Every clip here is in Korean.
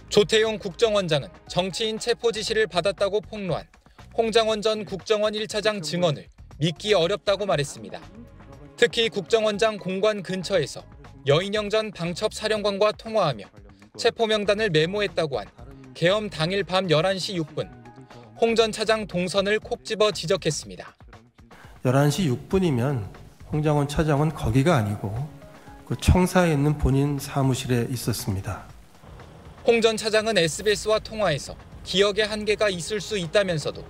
조태용 국정원장은 정치인 체포 지시를 받았다고 폭로한 홍장원 전 국정원 1차장 증언을 믿기 어렵다고 말했습니다. 특히 국정원장 공관 근처에서 여인영 전 방첩 사령관과 통화하며 체포 명단을 메모했다고 한 계엄 당일 밤 11시 6분 홍 전 차장 동선을 콕 집어 지적했습니다. 11시 6분이면 홍장원 차장은 거기가 아니고 그 청사에 있는 본인 사무실에 있었습니다. 홍 전 차장은 SBS와 통화에서 기억의 한계가 있을 수 있다면서도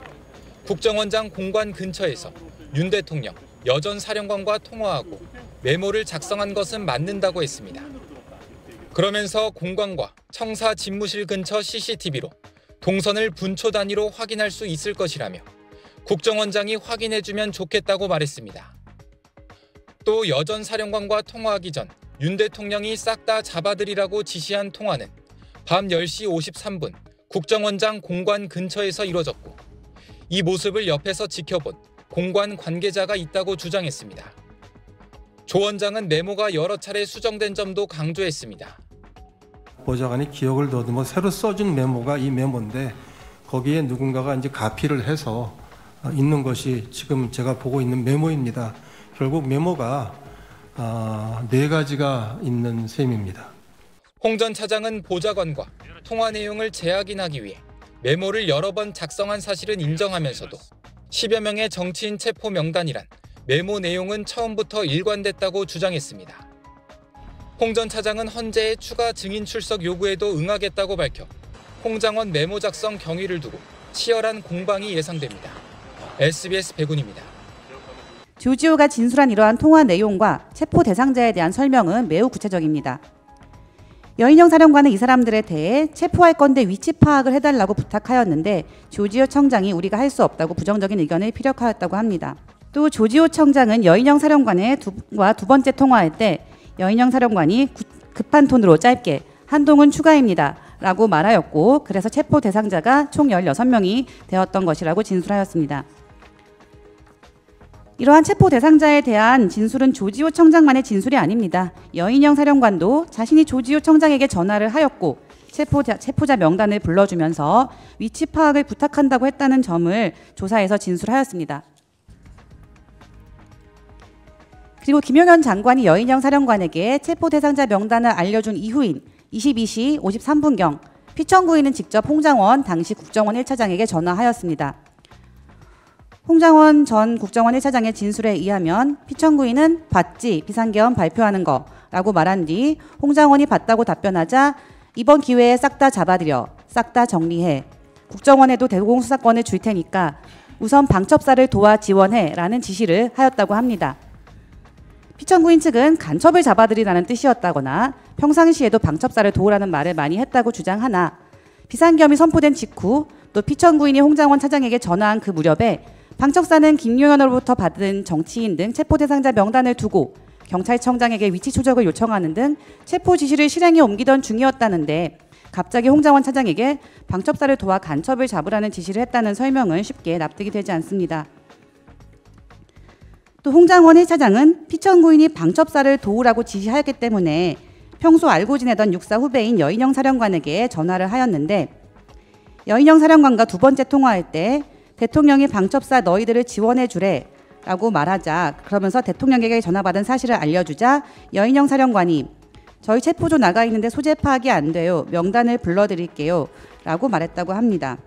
국정원장 공관 근처에서 윤 대통령, 여 전 사령관과 통화하고 메모를 작성한 것은 맞는다고 했습니다. 그러면서 공관과 청사 집무실 근처 CCTV로 동선을 분초 단위로 확인할 수 있을 것이라며 국정원장이 확인해주면 좋겠다고 말했습니다. 또 여 전 사령관과 통화하기 전 윤 대통령이 싹 다 잡아들이라고 지시한 통화는 밤 10시 53분 국정원장 공관 근처에서 이뤄졌고 이 모습을 옆에서 지켜본 공관 관계자가 있다고 주장했습니다. 조 원장은 메모가 여러 차례 수정된 점도 강조했습니다. 보좌관이 기억을 더듬어 새로 써준 메모가 이 메모인데 거기에 누군가가 이제 가피를 해서 있는 것이 지금 제가 보고 있는 메모입니다. 결국 메모가 4가지가 있는 셈입니다. 홍 전 차장은 보좌관과 통화 내용을 재확인하기 위해 메모를 여러 번 작성한 사실은 인정하면서도 10여 명의 정치인 체포 명단이란 메모 내용은 처음부터 일관됐다고 주장했습니다. 홍 전 차장은 헌재의 추가 증인 출석 요구에도 응하겠다고 밝혀 홍장원 메모 작성 경위를 두고 치열한 공방이 예상됩니다. SBS 백운입니다. 조지호가 진술한 이러한 통화 내용과 체포 대상자에 대한 설명은 매우 구체적입니다. 여인영 사령관은 이 사람들에 대해 체포할 건데 위치 파악을 해달라고 부탁하였는데 조지호 청장이 우리가 할 수 없다고 부정적인 의견을 피력하였다고 합니다. 또 조지호 청장은 여인영 사령관의 두 번째 통화할 때 여인영 사령관이 급한 톤으로 짧게 한동훈 추가입니다 라고 말하였고 그래서 체포 대상자가 총 16명이 되었던 것이라고 진술하였습니다. 이러한 체포 대상자에 대한 진술은 조지호 청장만의 진술이 아닙니다. 여인영 사령관도 자신이 조지호 청장에게 전화를 하였고 체포자 명단을 불러주면서 위치 파악을 부탁한다고 했다는 점을 조사에서 진술하였습니다. 그리고 김용현 장관이 여인영 사령관에게 체포 대상자 명단을 알려준 이후인 22시 53분경 피청구인은 직접 홍장원 당시 국정원 1차장에게 전화하였습니다. 홍장원 전 국정원 1차장의 진술에 의하면 피청구인은 봤지 비상계엄 발표하는 거라고 말한 뒤 홍장원이 봤다고 답변하자 이번 기회에 싹 다 잡아들여 싹 다 정리해 국정원에도 대공수사권을 줄 테니까 우선 방첩사를 도와 지원해 라는 지시를 하였다고 합니다. 피청구인 측은 간첩을 잡아들이라는 뜻이었다거나 평상시에도 방첩사를 도우라는 말을 많이 했다고 주장하나 비상계엄이 선포된 직후 또 피청구인이 홍장원 차장에게 전화한 그 무렵에 방첩사는 김용현으로부터 받은 정치인 등 체포 대상자 명단을 두고 경찰청장에게 위치 추적을 요청하는 등 체포 지시를 실행에 옮기던 중이었다는데 갑자기 홍장원 차장에게 방첩사를 도와 간첩을 잡으라는 지시를 했다는 설명은 쉽게 납득이 되지 않습니다. 또 홍장원 1차장은 피청구인이 방첩사를 도우라고 지시하였기 때문에 평소 알고 지내던 육사 후배인 여인영 사령관에게 전화를 하였는데 여인영 사령관과 두 번째 통화할 때 대통령이 방첩사 너희들을 지원해 주래 라고 말하자 그러면서 대통령에게 전화받은 사실을 알려주자 여인영 사령관이 저희 체포조 나가 있는데 소재 파악이 안 돼요. 명단을 불러드릴게요 라고 말했다고 합니다.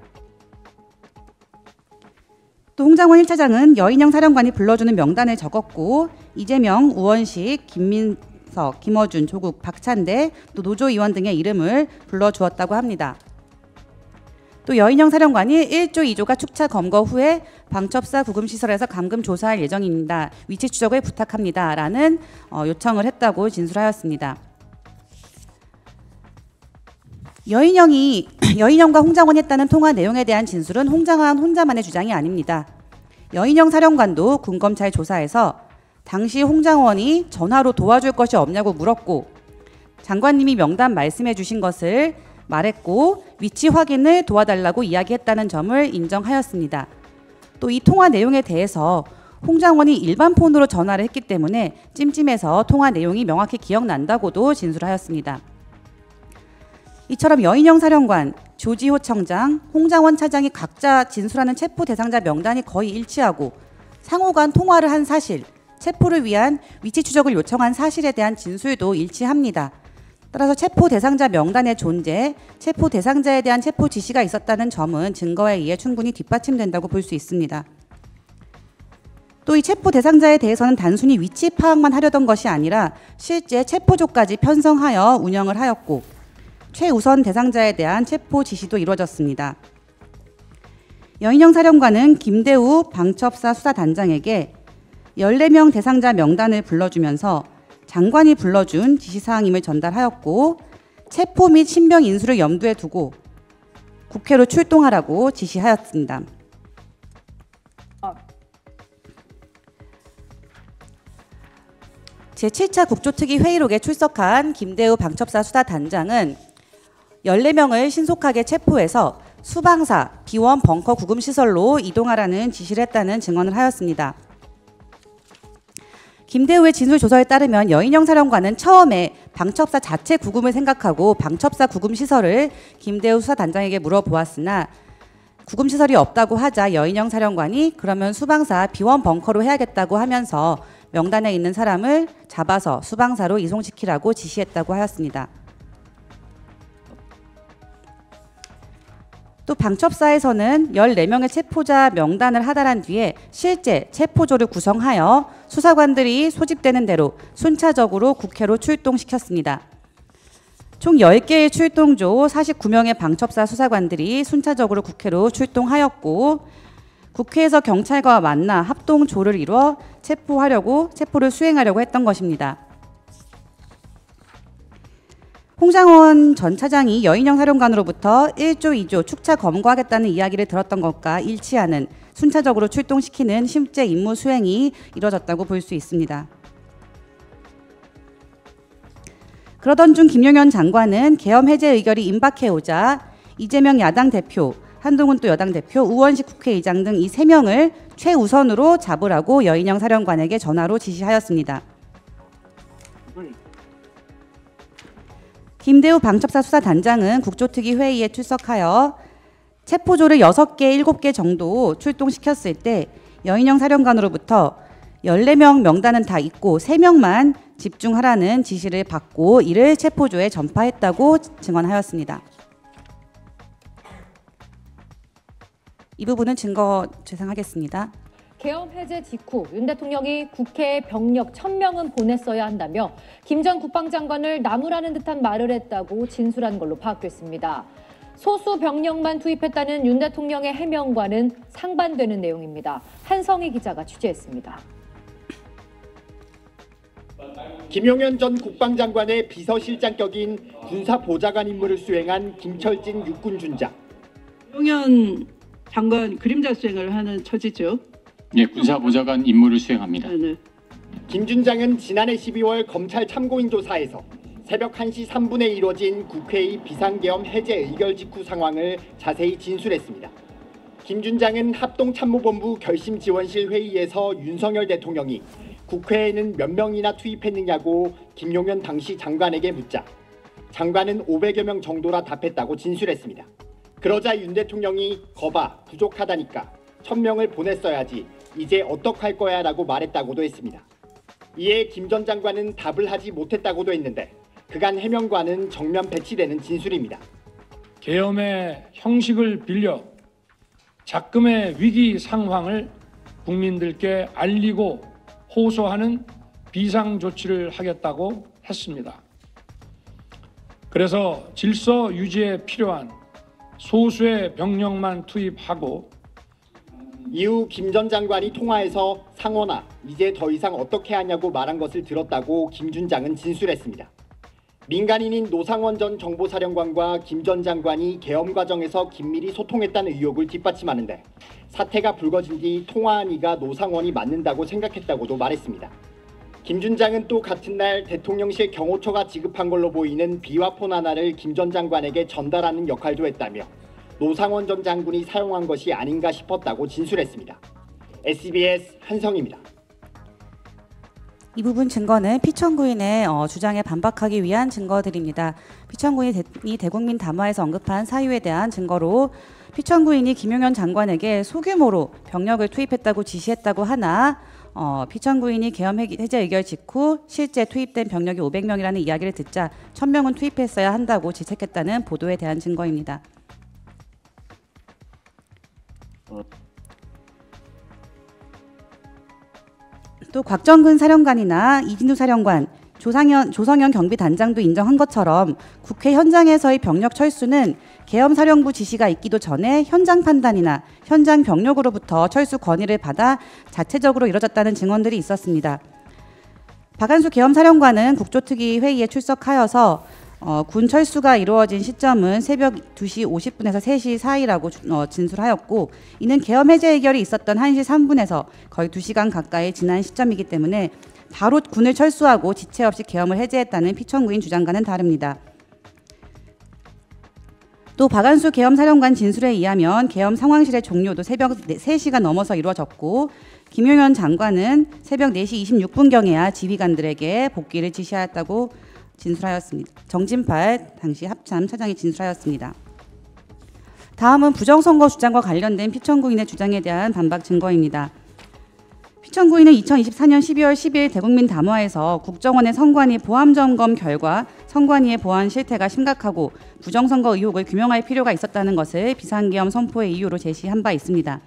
또 홍장원 1차장은 여인영 사령관이 불러주는 명단을 적었고 이재명, 우원식, 김민석, 김어준, 조국, 박찬대, 또 노조위원 등의 이름을 불러주었다고 합니다. 또 여인영 사령관이 1조 2조가 축차 검거 후에 방첩사 구금시설에서 감금 조사할 예정입니다. 위치 추적을 부탁합니다. 라는 요청을 했다고 진술하였습니다. 여인영과 홍장원이 했다는 통화 내용에 대한 진술은 홍장원 혼자만의 주장이 아닙니다. 여인영 사령관도 군검찰 조사에서 당시 홍장원이 전화로 도와줄 것이 없냐고 물었고 장관님이 명단 말씀해 주신 것을 말했고 위치 확인을 도와달라고 이야기했다는 점을 인정하였습니다. 또 이 통화 내용에 대해서 홍장원이 일반 폰으로 전화를 했기 때문에 찜찜해서 통화 내용이 명확히 기억난다고도 진술하였습니다. 이처럼 여인영 사령관, 조지호 청장, 홍장원 차장이 각자 진술하는 체포 대상자 명단이 거의 일치하고 상호 간 통화를 한 사실, 체포를 위한 위치 추적을 요청한 사실에 대한 진술도 일치합니다. 따라서 체포 대상자 명단의 존재, 체포 대상자에 대한 체포 지시가 있었다는 점은 증거에 의해 충분히 뒷받침된다고 볼 수 있습니다. 또 이 체포 대상자에 대해서는 단순히 위치 파악만 하려던 것이 아니라 실제 체포조까지 편성하여 운영을 하였고 최우선 대상자에 대한 체포 지시도 이루어졌습니다. 여인영 사령관은 김대우 방첩사 수사단장에게 14명 대상자 명단을 불러주면서 장관이 불러준 지시사항임을 전달하였고 체포 및 신병 인수를 염두에 두고 국회로 출동하라고 지시하였습니다. 제7차 국조특위 회의록에 출석한 김대우 방첩사 수사단장은 14명을 신속하게 체포해서 수방사, 비원 벙커 구금시설로 이동하라는 지시를 했다는 증언을 하였습니다. 김대우의 진술 조서에 따르면 여인영 사령관은 처음에 방첩사 자체 구금을 생각하고 방첩사 구금시설을 김대우 수사단장에게 물어보았으나 구금시설이 없다고 하자 여인영 사령관이 그러면 수방사 비원 벙커로 해야겠다고 하면서 명단에 있는 사람을 잡아서 수방사로 이송시키라고 지시했다고 하였습니다. 또 방첩사에서는 14명의 체포자 명단을 하달한 뒤에 실제 체포조를 구성하여 수사관들이 소집되는 대로 순차적으로 국회로 출동시켰습니다. 총 10개의 출동조 49명의 방첩사 수사관들이 순차적으로 국회로 출동하였고 국회에서 경찰과 만나 합동조를 이루어 체포를 수행하려고 했던 것입니다. 홍장원 전 차장이 여인영 사령관으로부터 1조, 2조 축차 검거하겠다는 이야기를 들었던 것과 일치하는 순차적으로 출동시키는 실제 임무 수행이 이루어졌다고 볼 수 있습니다. 그러던 중 김용현 장관은 계엄 해제 의결이 임박해오자 이재명 야당 대표, 한동훈 또 여당 대표, 우원식 국회의장 등 이 3명을 최우선으로 잡으라고 여인영 사령관에게 전화로 지시하였습니다. 김대우 방첩사 수사단장은 국조특위 회의에 출석하여 체포조를 6개, 7개 정도 출동시켰을 때 여인영 사령관으로부터 14명 명단은 다 있고 3명만 집중하라는 지시를 받고 이를 체포조에 전파했다고 증언하였습니다. 이 부분은 증거 재생하겠습니다. 계엄 해제 직후 윤 대통령이 국회에 병력 1000명은 보냈어야 한다며 김 전 국방장관을 나무라는 듯한 말을 했다고 진술한 걸로 파악됐습니다. 소수 병력만 투입했다는 윤 대통령의 해명과는 상반되는 내용입니다. 한성희 기자가 취재했습니다. 김용현 전 국방장관의 비서실장격인 군사보좌관 임무를 수행한 김철진 육군준장. 김용현 장관 그림자 수행을 하는 처지죠. 네, 군사보좌관 임무를 수행합니다. 네. 김 준장은 지난해 12월 검찰 참고인 조사에서 새벽 1시 3분에 이루어진 국회의 비상계엄 해제 의결 직후 상황을 자세히 진술했습니다. 김 준장은 합동참모본부 결심지원실 회의에서 윤석열 대통령이 국회에는 몇 명이나 투입했느냐고 김용현 당시 장관에게 묻자 장관은 500여 명 정도라 답했다고 진술했습니다. 그러자 윤 대통령이 거봐 부족하다니까 1000명을 보냈어야지 이제 어떡할 거야 라고 말했다고도 했습니다. 이에 김 전 장관은 답을 하지 못했다고도 했는데 그간 해명과는 정면 배치되는 진술입니다. 계엄의 형식을 빌려 작금의 위기 상황을 국민들께 알리고 호소하는 비상조치를 하겠다고 했습니다. 그래서 질서 유지에 필요한 소수의 병력만 투입하고 이후 김 전 장관이 통화에서 상원아 이제 더 이상 어떻게 하냐고 말한 것을 들었다고 김 준장은 진술했습니다. 민간인인 노상원 전 정보사령관과 김 전 장관이 계엄 과정에서 긴밀히 소통했다는 의혹을 뒷받침하는데 사태가 불거진 뒤 통화한 이가 노상원이 맞는다고 생각했다고도 말했습니다. 김 준장은 또 같은 날 대통령실 경호처가 지급한 걸로 보이는 비화폰 하나를 김 전 장관에게 전달하는 역할도 했다며 노상원 전 장군이 사용한 것이 아닌가 싶었다고 진술했습니다. SBS 한성희입니다. 이 부분 증거는 피청구인의 주장에 반박하기 위한 증거들입니다. 피청구인이 대국민 담화에서 언급한 사유에 대한 증거로 피청구인이 김용현 장관에게 소규모로 병력을 투입했다고 지시했다고 하나 피청구인이 계엄 해제 의결 직후 실제 투입된 병력이 500명이라는 이야기를 듣자 1000명은 투입했어야 한다고 지책했다는 보도에 대한 증거입니다. 또 곽정근 사령관이나 이진우 사령관, 조성현 경비단장도 인정한 것처럼 국회 현장에서의 병력 철수는 계엄사령부 지시가 있기도 전에 현장 판단이나 현장 병력으로부터 철수 건의를 받아 자체적으로 이뤄졌다는 증언들이 있었습니다. 박한수 계엄사령관은 국조특위 회의에 출석하여서 군 철수가 이루어진 시점은 새벽 2시 50분에서 3시 사이라고 진술하였고, 이는 계엄 해제 의결이 있었던 1시 3분에서 거의 2시간 가까이 지난 시점이기 때문에 바로 군을 철수하고 지체 없이 계엄을 해제했다는 피청구인 주장과는 다릅니다. 또 박한수 계엄사령관 진술에 의하면 계엄 상황실의 종료도 새벽 3시가 넘어서 이루어졌고, 김용현 장관은 새벽 4시 26분경에야 지휘관들에게 복귀를 지시하였다고 진술하였습니다. 정진팔 당시 합참 차장이 진술하였습니다. 다음은 부정선거 주장과 관련된 피청구인의 주장에 대한 반박 증거입니다. 피청구인은 2024년 12월 10일 대국민 담화에서 국정원의 선관위 보안 점검 결과 선관위의 보안 실태가 심각하고 부정선거 의혹을 규명할 필요가 있었다는 것을 비상계엄 선포의 이유로 제시한 바 있습니다.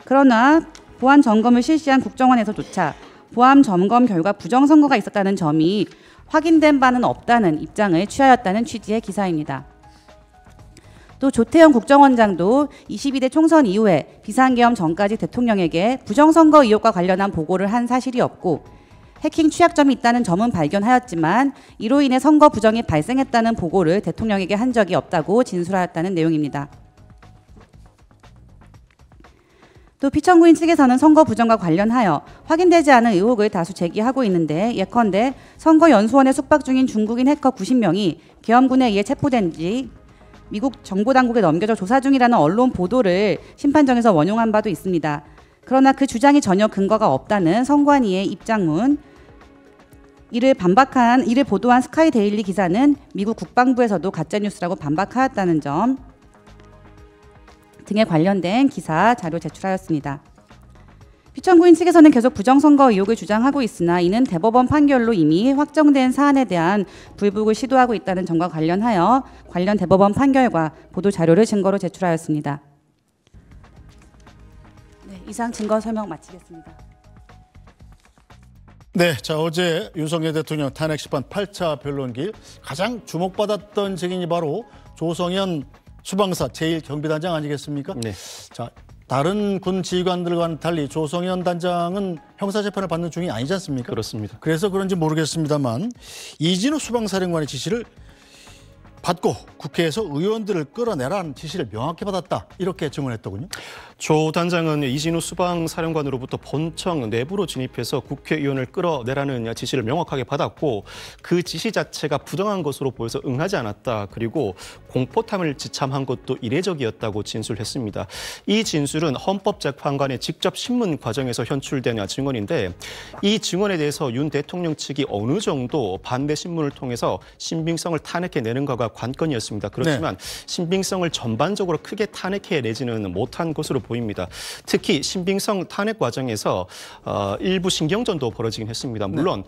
그러나 보안 점검을 실시한 국정원에서조차 보안 점검 결과 부정선거가 있었다는 점이 확인된 바는 없다는 입장을 취하였다는 취지의 기사입니다. 또 조태영 국정원장도 22대 총선 이후에 비상계엄 전까지 대통령에게 부정선거 의혹과 관련한 보고를 한 사실이 없고 해킹 취약점이 있다는 점은 발견하였지만 이로 인해 선거 부정이 발생했다는 보고를 대통령에게 한 적이 없다고 진술하였다는 내용입니다. 또 피청구인 측에서는 선거 부정과 관련하여 확인되지 않은 의혹을 다수 제기하고 있는데, 예컨대 선거연수원에 숙박 중인 중국인 해커 90명이 계엄군에 의해 체포된 뒤 미국 정보당국에 넘겨져 조사 중이라는 언론 보도를 심판정에서 원용한 바도 있습니다. 그러나 그 주장이 전혀 근거가 없다는 선관위의 입장문, 이를 보도한 스카이데일리 기사는 미국 국방부에서도 가짜뉴스라고 반박하였다는 점 등에 관련된 기사 자료 제출하였습니다. 피청구인 측에서는 계속 부정선거 의혹을 주장하고 있으나 이는 대법원 판결로 이미 확정된 사안에 대한 불복을 시도하고 있다는 점과 관련하여 관련 대법원 판결과 보도 자료를 증거로 제출하였습니다. 네, 이상 증거 설명 마치겠습니다. 네, 자 어제 윤석열 대통령 탄핵 심판 8차 변론기 가장 주목받았던 증인이 바로 조성현 수방사 제1경비단장 아니겠습니까? 네. 자, 다른 군 지휘관들과는 달리 조성현 단장은 형사재판을 받는 중이 아니지 않습니까? 그렇습니다. 그래서 그런지 모르겠습니다만 이진우 수방사령관의 지시를 받고 국회에서 의원들을 끌어내라는 지시를 명확히 받았다, 이렇게 증언했더군요. 조 단장은 이진우 수방사령관으로부터 본청 내부로 진입해서 국회의원을 끌어내라는 지시를 명확하게 받았고, 그 지시 자체가 부정한 것으로 보여서 응하지 않았다. 그리고 공포탐을 지참한 것도 이례적이었다고 진술했습니다. 이 진술은 헌법재판관의 직접 신문 과정에서 현출된 증언인데, 이 증언에 대해서 윤 대통령 측이 어느 정도 반대 신문을 통해서 신빙성을 탄핵해내는가가 관건이었습니다. 그렇지만 신빙성을 전반적으로 크게 탄핵해내지는 못한 것으로 보입니다. 특히 신빙성 탄핵 과정에서 일부 신경전도 벌어지긴 했습니다. 물론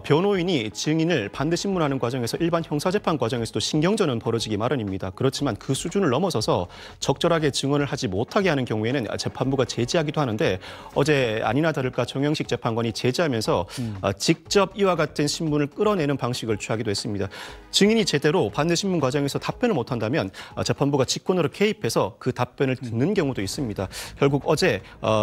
변호인이 증인을 반대 신문하는 과정에서 일반 형사재판 과정에서도 신경전은 벌어지기 마련입니다. 그렇지만 그 수준을 넘어서서 적절하게 증언을 하지 못하게 하는 경우에는 재판부가 제지하기도 하는데, 어제 아니나 다를까 정영식 재판관이 제지하면서 직접 이와 같은 신문을 끌어내는 방식을 취하기도 했습니다. 증인이 제대로 반대 신문 과정에서 답변을 못한다면 재판부가 직권으로 개입해서 그 답변을 듣는 경우도 있습니다. 결국 어제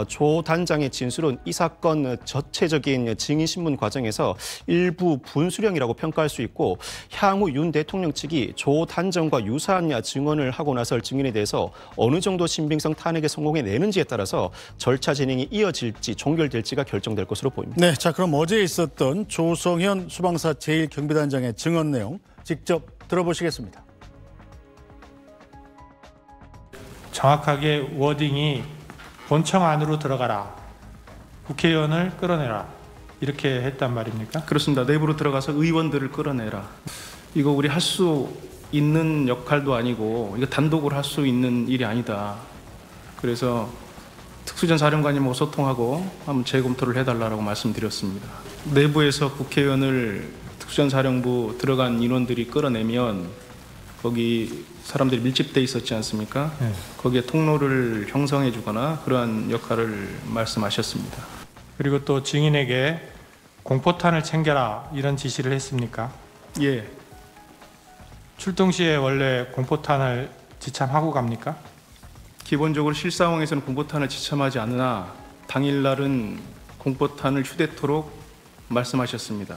조 단장의 진술은 이 사건 전체적인 증인 신문 과정에서 일부 분수령이라고 평가할 수 있고, 향후 윤 대통령 측이 조 단장과 유사한 증언을 하고 나설 증인에 대해서 어느 정도 신빙성 탄핵에 성공해내는지에 따라서 절차 진행이 이어질지 종결될지가 결정될 것으로 보입니다. 네, 자 그럼 어제 있었던 조성현 수방사 제1경비단장의 증언 내용 직접 들어보시겠습니다. 정확하게 워딩이 본청 안으로 들어가라, 국회의원을 끌어내라, 이렇게 했단 말입니까? 그렇습니다. 내부로 들어가서 의원들을 끌어내라. 이거 우리 할 수 있는 역할도 아니고 이거 단독으로 할 수 있는 일이 아니다. 그래서 특수전 사령관님하고 소통하고 한번 재검토를 해달라고 말씀드렸습니다. 내부에서 국회의원을 특수전 사령부 들어간 인원들이 끌어내면 거기 사람들이 밀집돼 있었지 않습니까? 네. 거기에 통로를 형성해 주거나 그러한 역할을 말씀하셨습니다. 그리고 또 증인에게 공포탄을 챙겨라 이런 지시를 했습니까? 예. 출동 시에 원래 공포탄을 지참하고 갑니까? 기본적으로 실상황에서는 공포탄을 지참하지 않으나 당일날은 공포탄을 휴대토록 말씀하셨습니다.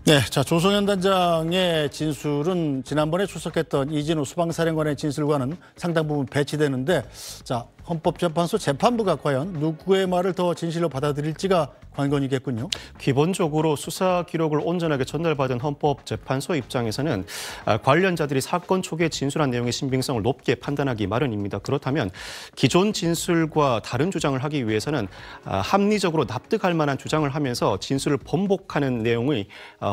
네, 자 조성현 단장의 진술은 지난번에 출석했던 이진우 수방사령관의 진술과는 상당 부분 배치되는데, 자 헌법재판소 재판부가 과연 누구의 말을 더 진실로 받아들일지가 관건이겠군요. 기본적으로 수사 기록을 온전하게 전달받은 헌법재판소 입장에서는 관련자들이 사건 초기에 진술한 내용의 신빙성을 높게 판단하기 마련입니다. 그렇다면 기존 진술과 다른 주장을 하기 위해서는 합리적으로 납득할 만한 주장을 하면서 진술을 번복하는 내용이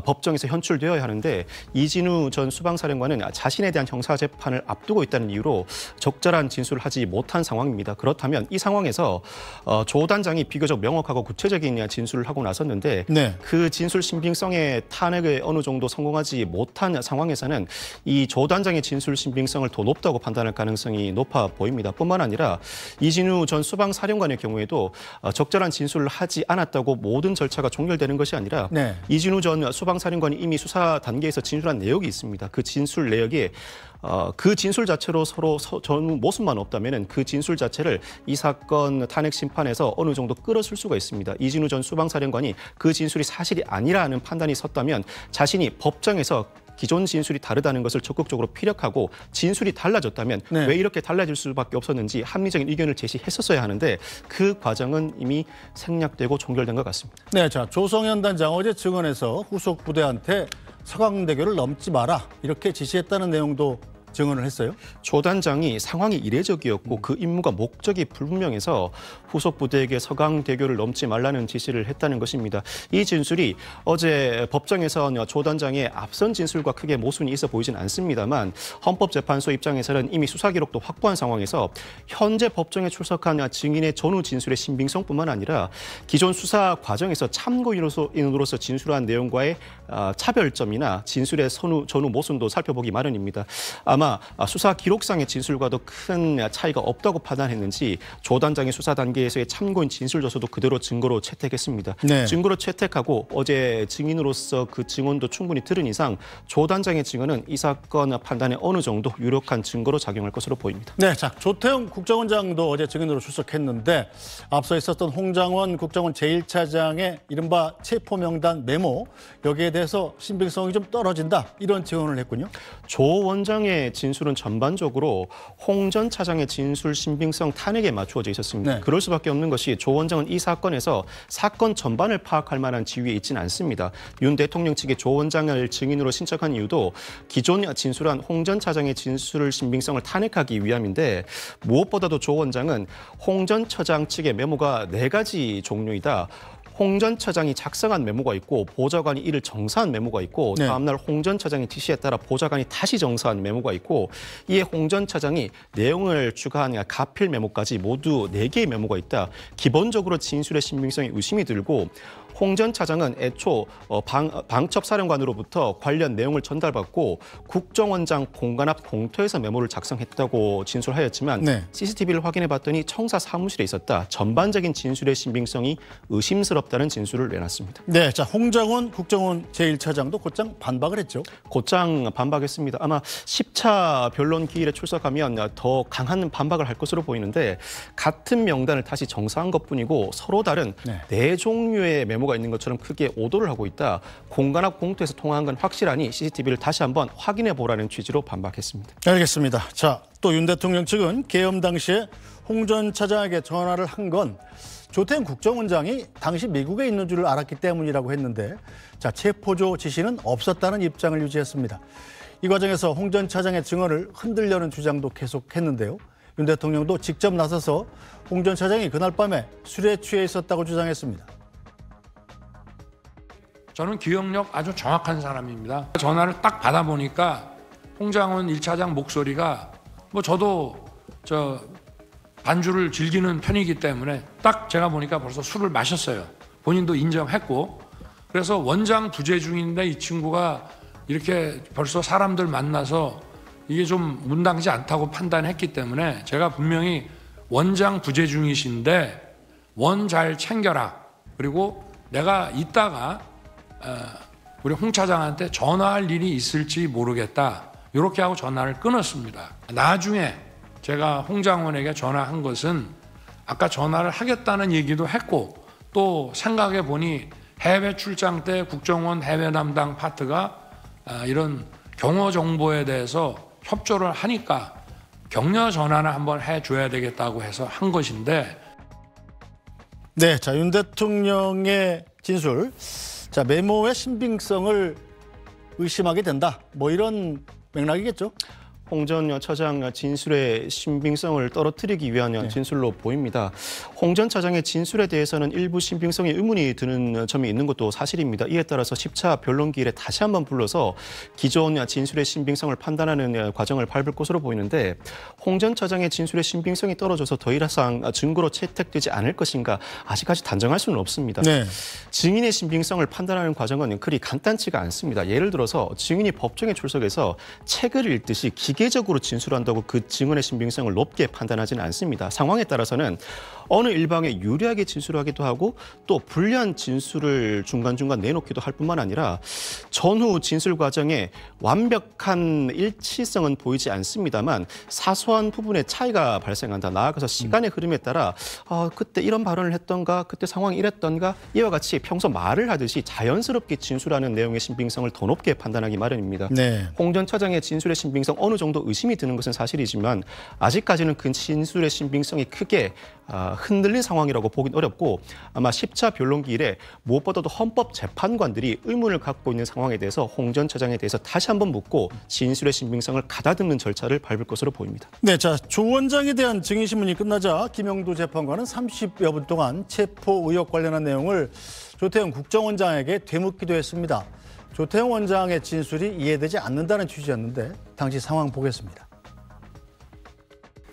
법정에서 현출되어야 하는데, 이진우 전 수방사령관은 자신에 대한 형사재판을 앞두고 있다는 이유로 적절한 진술을 하지 못한 상황입니다. 그렇다면 이 상황에서 조 단장이 비교적 명확하고 구체적인 진술을 하고 나섰는데, 네. 그 진술 신빙성의 탄핵에 어느 정도 성공하지 못한 상황에서는 이 조 단장의 진술 신빙성을 더 높다고 판단할 가능성이 높아 보입니다. 뿐만 아니라 이진우 전 수방사령관의 경우에도 적절한 진술을 하지 않았다고 모든 절차가 종결되는 것이 아니라 네. 이진우 전 수방사령관이 이미 수사 단계에서 진술한 내역이 있습니다. 그 진술 내역에 그 진술 자체로 서로 전후 모순만 없다면 그 진술 자체를 이 사건 탄핵 심판에서 어느 정도 끌어쓸 수가 있습니다. 이진우 전 수방사령관이 그 진술이 사실이 아니라는 판단이 섰다면 자신이 법정에서 기존 진술이 다르다는 것을 적극적으로 피력하고 진술이 달라졌다면 네. 왜 이렇게 달라질 수밖에 없었는지 합리적인 의견을 제시했었어야 하는데 그 과정은 이미 생략되고 종결된 것 같습니다. 네, 자 조성현 단장 어제 증언에서 후속 부대한테 서강대교를 넘지 마라 이렇게 지시했다는 내용도 증언을 했어요? 조 단장이 상황이 이례적이었고 그 임무가 목적이 불분명해서 후속 부대에게 서강대교를 넘지 말라는 지시를 했다는 것입니다. 이 진술이 어제 법정에서 조 단장의 앞선 진술과 크게 모순이 있어 보이진 않습니다만, 헌법재판소 입장에서는 이미 수사 기록도 확보한 상황에서 현재 법정에 출석한 증인의 전후 진술의 신빙성뿐만 아니라 기존 수사 과정에서 참고인으로서 진술한 내용과의 차별점이나 진술의 전후 모순도 살펴보기 마련입니다. 아마 수사 기록상의 진술과도 큰 차이가 없다고 판단했는지 조 단장의 수사 단계에서의 참고인 진술조서도 그대로 증거로 채택했습니다. 네. 증거로 채택하고 어제 증인으로서 그 증언도 충분히 들은 이상 조 단장의 증언은 이 사건 판단에 어느 정도 유력한 증거로 작용할 것으로 보입니다. 네, 자 조태용 국정원장도 어제 증인으로 출석했는데 앞서 있었던 홍장원 국정원 제1차장의 이른바 체포명단 메모, 여기에 대해서 신빙성이 좀 떨어진다 이런 증언을 했군요. 조 원장의 진술은 전반적으로 홍 전 차장의 진술 신빙성 탄핵에 맞추어져 있었습니다. 네. 그럴 수밖에 없는 것이 조 원장은 이 사건에서 사건 전반을 파악할 만한 지위에 있지는 않습니다. 윤 대통령 측이 조 원장을 증인으로 신청한 이유도 기존 진술한 홍 전 차장의 진술 신빙성을 탄핵하기 위함인데, 무엇보다도 조 원장은 홍 전 처장 측의 메모가 4가지 종류이다. 홍 전 처장이 작성한 메모가 있고 보좌관이 이를 정사한 메모가 있고 네. 다음날 홍 전 처장의 지시에 따라 보좌관이 다시 정사한 메모가 있고, 이에 홍 전 처장이 내용을 추가한 가필 메모까지 모두 4개의 메모가 있다. 기본적으로 진술의 신빙성에 의심이 들고, 홍 전 차장은 애초 방첩사령관으로부터 관련 내용을 전달받고 국정원장 공간 앞 공터에서 메모를 작성했다고 진술하였지만 네. CCTV를 확인해봤더니 청사 사무실에 있었다. 전반적인 진술의 신빙성이 의심스럽다는 진술을 내놨습니다. 네, 자 홍장원 국정원 제1차장도 곧장 반박을 했죠. 곧장 반박했습니다. 아마 10차 변론 기일에 출석하면 더 강한 반박을 할 것으로 보이는데, 같은 명단을 다시 정사한 것뿐이고 서로 다른 네 종류의 메모가 있는 것처럼 크게 오도를 하고 있다. 공간 앞 공터에서 통화한 건 확실하니 CCTV를 다시 한번 확인해 보라는 취지로 반박했습니다. 알겠습니다. 자, 또 윤 대통령 측은 계엄 당시에 홍 전 차장에게 전화를 한 건 조태용 국정원장이 당시 미국에 있는 줄 알았기 때문이라고 했는데, 자 체포조 지시는 없었다는 입장을 유지했습니다. 이 과정에서 홍 전 차장의 증언을 흔들려는 주장도 계속했는데요. 윤 대통령도 직접 나서서 홍 전 차장이 그날 밤에 술에 취해 있었다고 주장했습니다. 저는 기억력 아주 정확한 사람입니다. 전화를 딱 받아보니까 홍장원 1차장 목소리가 뭐 저도 반주를 즐기는 편이기 때문에 딱 제가 보니까 벌써 술을 마셨어요. 본인도 인정했고. 그래서 원장 부재 중인데 이 친구가 이렇게 벌써 사람들 만나서 이게 좀 문당지 않다고 판단했기 때문에 제가 분명히 원장 부재 중이신데 원 잘 챙겨라. 그리고 내가 이따가 우리 홍 차장한테 전화할 일이 있을지 모르겠다. 이렇게 하고 전화를 끊었습니다. 나중에 제가 홍장원에게 전화한 것은 아까 전화를 하겠다는 얘기도 했고 또 생각해 보니 해외 출장 때 국정원 해외 담당 파트가 이런 경호 정보에 대해서 협조를 하니까 격려 전화를 한번 해줘야 되겠다고 해서 한 것인데. 네, 자, 윤 대통령의 진술. 자, 메모의 신빙성을 의심하게 된다. 뭐 이런 맥락이겠죠? 홍 전 차장 진술의 신빙성을 떨어뜨리기 위한 진술로 보입니다. 홍 전 차장의 진술에 대해서는 일부 신빙성에 의문이 드는 점이 있는 것도 사실입니다. 이에 따라서 10차 변론기일에 다시 한번 불러서 기존 진술의 신빙성을 판단하는 과정을 밟을 것으로 보이는데 홍 전 차장의 진술의 신빙성이 떨어져서 더 이상 증거로 채택되지 않을 것인가 아직까지 단정할 수는 없습니다. 네. 증인의 신빙성을 판단하는 과정은 그리 간단치가 않습니다. 예를 들어서 증인이 법정에 출석해서 책을 읽듯이 기계적으로 진술한다고 그 증언의 신빙성을 높게 판단하지는 않습니다. 상황에 따라서는 어느 일방에 유리하게 진술하기도 하고 또 불리한 진술을 중간중간 내놓기도 할 뿐만 아니라 전후 진술 과정에 완벽한 일치성은 보이지 않습니다만 사소한 부분에 차이가 발생한다. 나아가서 시간의 흐름에 따라 그때 이런 발언을 했던가 그때 상황이 이랬던가 이와 같이 평소 말을 하듯이 자연스럽게 진술하는 내용의 신빙성을 더 높게 판단하기 마련입니다. 네. 홍 전 차장의 진술의 신빙성 어느 정도 의심이 드는 것은 사실이지만 아직까지는 그 진술의 신빙성이 크게 흔들린 상황이라고 보긴 어렵고 아마 10차 변론기일에 무엇보다도 헌법재판관들이 의문을 갖고 있는 상황에 대해서 홍 전 차장에 대해서 다시 한번 묻고 진술의 신빙성을 가다듬는 절차를 밟을 것으로 보입니다. 네, 자, 조 원장에 대한 증인신문이 끝나자 김영도 재판관은 30여 분 동안 체포 의혹 관련한 내용을 조태용 국정원장에게 되묻기도 했습니다. 조태용 원장의 진술이 이해되지 않는다는 취지였는데 당시 상황 보겠습니다.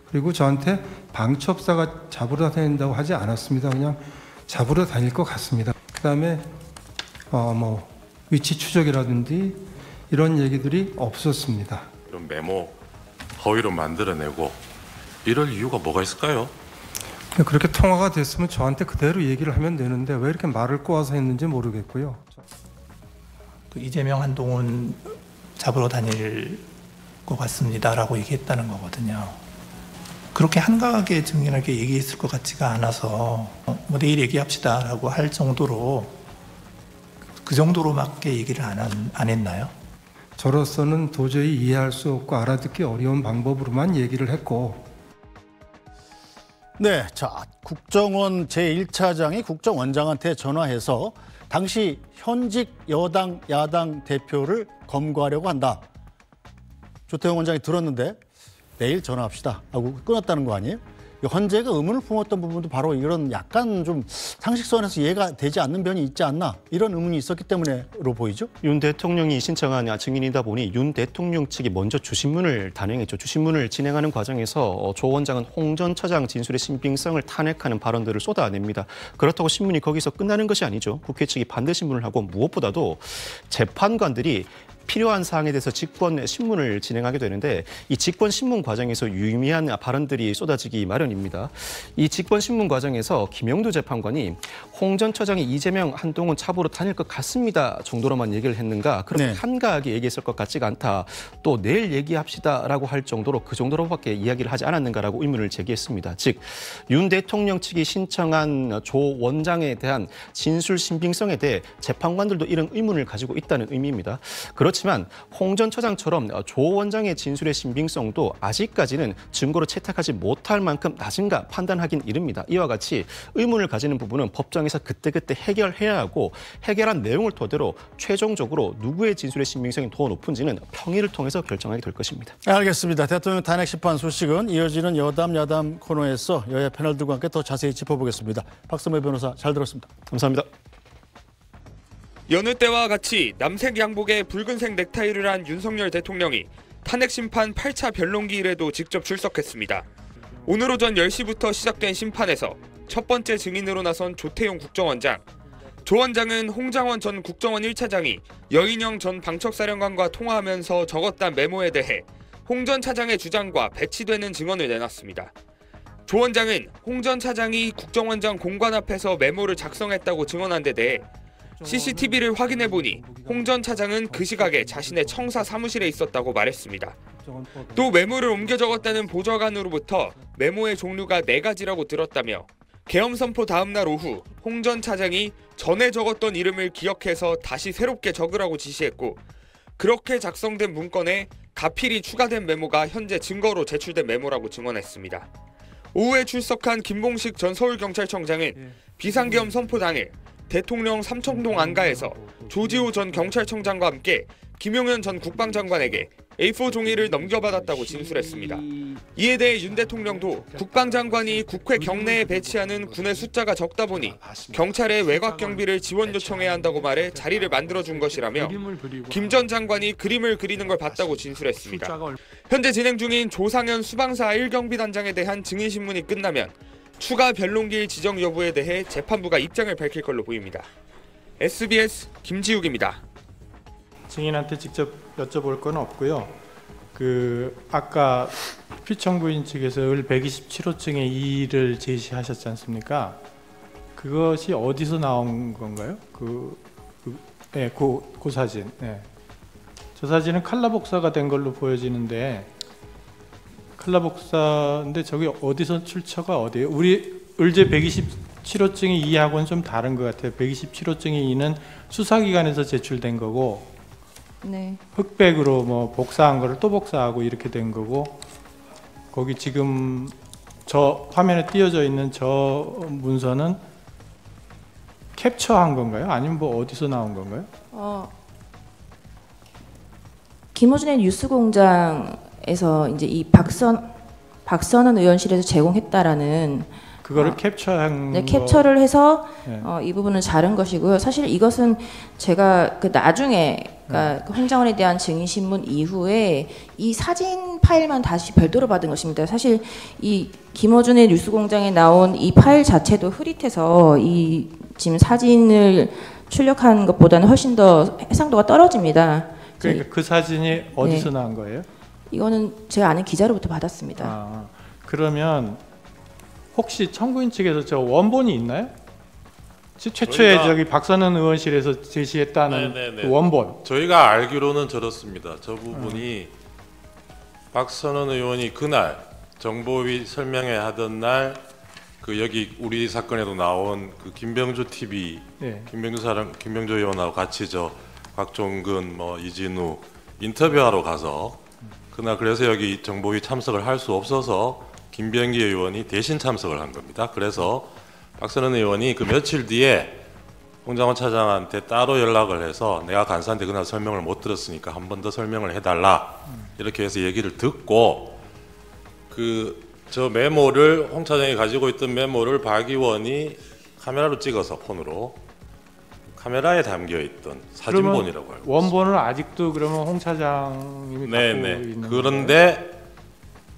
그리고 저한테 방첩사가 잡으러 다닌다고 하지 않았습니다. 그냥 잡으러 다닐 것 같습니다. 그다음에 뭐 위치 추적이라든지 이런 얘기들이 없었습니다. 이런 메모 허위로 만들어내고 이럴 이유가 뭐가 있을까요? 그렇게 통화가 됐으면 저한테 그대로 얘기를 하면 되는데 왜 이렇게 말을 꼬아서 했는지 모르겠고요. 이재명 한동훈 잡으러 다닐 것 같습니다라고 얘기했다는 거거든요. 그렇게 한가하게 증인에게 얘기했을 것 같지가 않아서 뭐 내일 얘기합시다라고 할 정도로 그 정도로밖에 얘기를 안 했나요? 저로서는 도저히 이해할 수 없고 알아듣기 어려운 방법으로만 얘기를 했고. 네, 자, 국정원 제1차장이 국정원장한테 전화해서 당시 현직 여당, 야당 대표를 검거하려고 한다. 조태용 원장이 들었는데 내일 전화합시다 하고 끊었다는 거 아니에요? 헌재가 의문을 품었던 부분도 바로 이런 약간 좀 상식선에서 이해가 되지 않는 면이 있지 않나 이런 의문이 있었기 때문에로 보이죠? 윤 대통령이 신청한 증인이다 보니 윤 대통령 측이 먼저 주신문을 단행했죠. 주신문을 진행하는 과정에서 조 원장은 홍 전 차장 진술의 신빙성을 탄핵하는 발언들을 쏟아냅니다. 그렇다고 신문이 거기서 끝나는 것이 아니죠. 국회 측이 반대 신문을 하고 무엇보다도 재판관들이 필요한 사항에 대해서 직권 신문을 진행하게 되는데 이 직권 신문 과정에서 유의미한 발언들이 쏟아지기 마련입니다. 이 직권 신문 과정에서 김영도 재판관이 홍 전 차장이 이재명, 한동훈 차보로 다닐 것 같습니다 정도로만 얘기를 했는가? 그렇게 한가하게 얘기했을 것 같지가 않다. 또 내일 얘기합시다라고 할 정도로 그 정도로밖에 이야기를 하지 않았는가라고 의문을 제기했습니다. 즉 윤 대통령 측이 신청한 조 원장에 대한 진술 신빙성에 대해 재판관들도 이런 의문을 가지고 있다는 의미입니다. 그렇지만 홍 전 차장처럼 조 원장의 진술의 신빙성도 아직까지는 증거로 채택하지 못할 만큼 낮은가 판단하긴 이릅니다. 이와 같이 의문을 가지는 부분은 법정에서 그때그때 해결해야 하고 해결한 내용을 토대로 최종적으로 누구의 진술의 신빙성이 더 높은지는 평의를 통해서 결정하게 될 것입니다. 알겠습니다. 대통령 탄핵 심판 소식은 이어지는 여담 야담 코너에서 여야 패널들과 함께 더 자세히 짚어보겠습니다. 박선배 변호사 잘 들었습니다. 감사합니다. 여느 때와 같이 남색 양복에 붉은색 넥타이를 한 윤석열 대통령이 탄핵심판 8차 변론기일에도 직접 출석했습니다. 오늘 오전 10시부터 시작된 심판에서 첫 번째 증인으로 나선 조태용 국정원장. 조 원장은 홍장원 전 국정원 1차장이 여인영 전 방척사령관과 통화하면서 적었단 메모에 대해 홍 전 차장의 주장과 배치되는 증언을 내놨습니다. 조 원장은 홍 전 차장이 국정원장 공관 앞에서 메모를 작성했다고 증언한 데 대해 CCTV를 확인해보니 홍 전 차장은 그 시각에 자신의 청사 사무실에 있었다고 말했습니다. 또 메모를 옮겨 적었다는 보좌관으로부터 메모의 종류가 4가지라고 들었다며 계엄 선포 다음 날 오후 홍 전 차장이 전에 적었던 이름을 기억해서 다시 새롭게 적으라고 지시했고 그렇게 작성된 문건에 가필이 추가된 메모가 현재 증거로 제출된 메모라고 증언했습니다. 오후에 출석한 김봉식 전 서울경찰청장은 비상계엄 선포 당일 대통령 삼청동 안가에서 조지호 전 경찰청장과 함께 김용현 전 국방장관에게 A4 종이를 넘겨받았다고 진술했습니다. 이에 대해 윤 대통령도 국방장관이 국회 경내에 배치하는 군의 숫자가 적다 보니 경찰에 외곽 경비를 지원 요청해야 한다고 말해 자리를 만들어준 것이라며 김 전 장관이 그림을 그리는 걸 봤다고 진술했습니다. 현재 진행 중인 조상현 수방사 1경비단장에 대한 증인신문이 끝나면 추가 변론기일 지정 여부에 대해 재판부가 입장을 밝힐 걸로 보입니다. SBS 김지욱입니다. 증인한테 직접 여쭤볼 건 없고요. 아까 피청구인 측에서 을 127호증의 이의를 제시하셨지 않습니까? 그것이 어디서 나온 건가요? 그 사진. 네. 저 사진은 칼라 복사가 된 걸로 보여지는데 칼라 복사인데 저기 어디서 출처가 어디예요? 우리 을제 127호증의 이의하고는 좀 다른 것 같아요. 127호증의 이의는 수사기관에서 제출된 거고 네. 흑백으로 뭐 복사한 거를 또 복사하고 이렇게 된 거고 거기 지금 저 화면에 띄어져 있는 저 문서는 캡처한 건가요? 아니면 뭐 어디서 나온 건가요? 김어준의 뉴스공장에서 이제 이 박선은 의원실에서 제공했다라는 그거를 캡처한 네, 캡처를 해서 이 부분은 자른 것이고요. 사실 이것은 제가 나중에 그러니까 홍 장관에 대한 증인 신문 이후에 이 사진 파일만 다시 별도로 받은 것입니다. 사실 이 김어준의 뉴스공장에 나온 이 파일 자체도 흐릿해서 이 지금 사진을 출력한 것보다는 훨씬 더 해상도가 떨어집니다. 그러니까 그 사진이 어디서 나온 거예요? 이거는 제가 아는 기자로부터 받았습니다. 그러면 혹시 청구인 측에서 저 원본이 있나요? 최초에 저기 박선은 의원실에서 제시했다는 그 원본. 저희가 알기로는 저렇습니다. 저 부분이 박선은 의원이 그날 정보위 설명회 하던 날 여기 우리 사건에도 나온 그 김병조 TV 김병조 의원하고 같이 저 곽종근 이진우 인터뷰하러 가서 그날 그래서 여기 정보위 참석을 할 수 없어서 김병기 의원이 대신 참석을 한 겁니다. 그래서 박선은 의원이 그 며칠 뒤에 홍장원 차장한테 따로 연락을 해서 내가 간사한테 그날 설명을 못 들었으니까 한 번 더 설명을 해달라 이렇게 해서 얘기를 듣고 저 메모를 홍 차장이 가지고 있던 메모를 박 의원이 카메라로 찍어서 폰으로 카메라에 담겨 있던 사진본이라고 알고 있습니다. 원본은 아직도 그러면 홍 차장님이 갖고 있는 그런데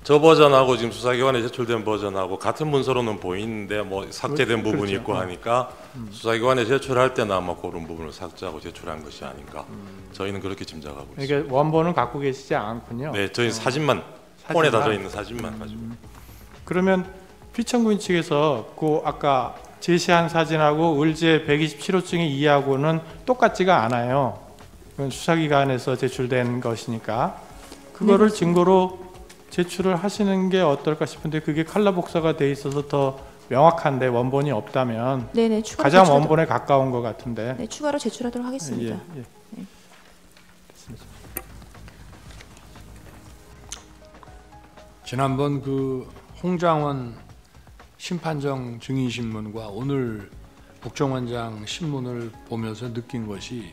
저 버전하고 지금 수사기관에 제출된 버전하고 같은 문서로는 보이는데 삭제된 부분이 있고 하니까 수사기관에 제출할 때는 아마 그런 부분을 삭제하고 제출한 것이 아닌가. 저희는 그렇게 짐작하고 있습니다. 그러니까 원본은 갖고 계시지 않군요. 네, 저희 사진만 폰에 닫아 있는 사진만 가지고. 그러면 피청구인 측에서 아까 제시한 사진하고 을제 127호증의 이의하고는 똑같지가 않아요. 그건 수사기관에서 제출된 것이니까 그거를 증거로 제출을 하시는 게 어떨까 싶은데 그게 칼라 복사가 돼 있어서 더 명확한데 원본이 없다면 가장 원본에 가까운 것 같은데 추가로 제출하도록 하겠습니다. 지난번 홍장원 심판정 증인신문과 오늘 국정원장 신문을 보면서 느낀 것이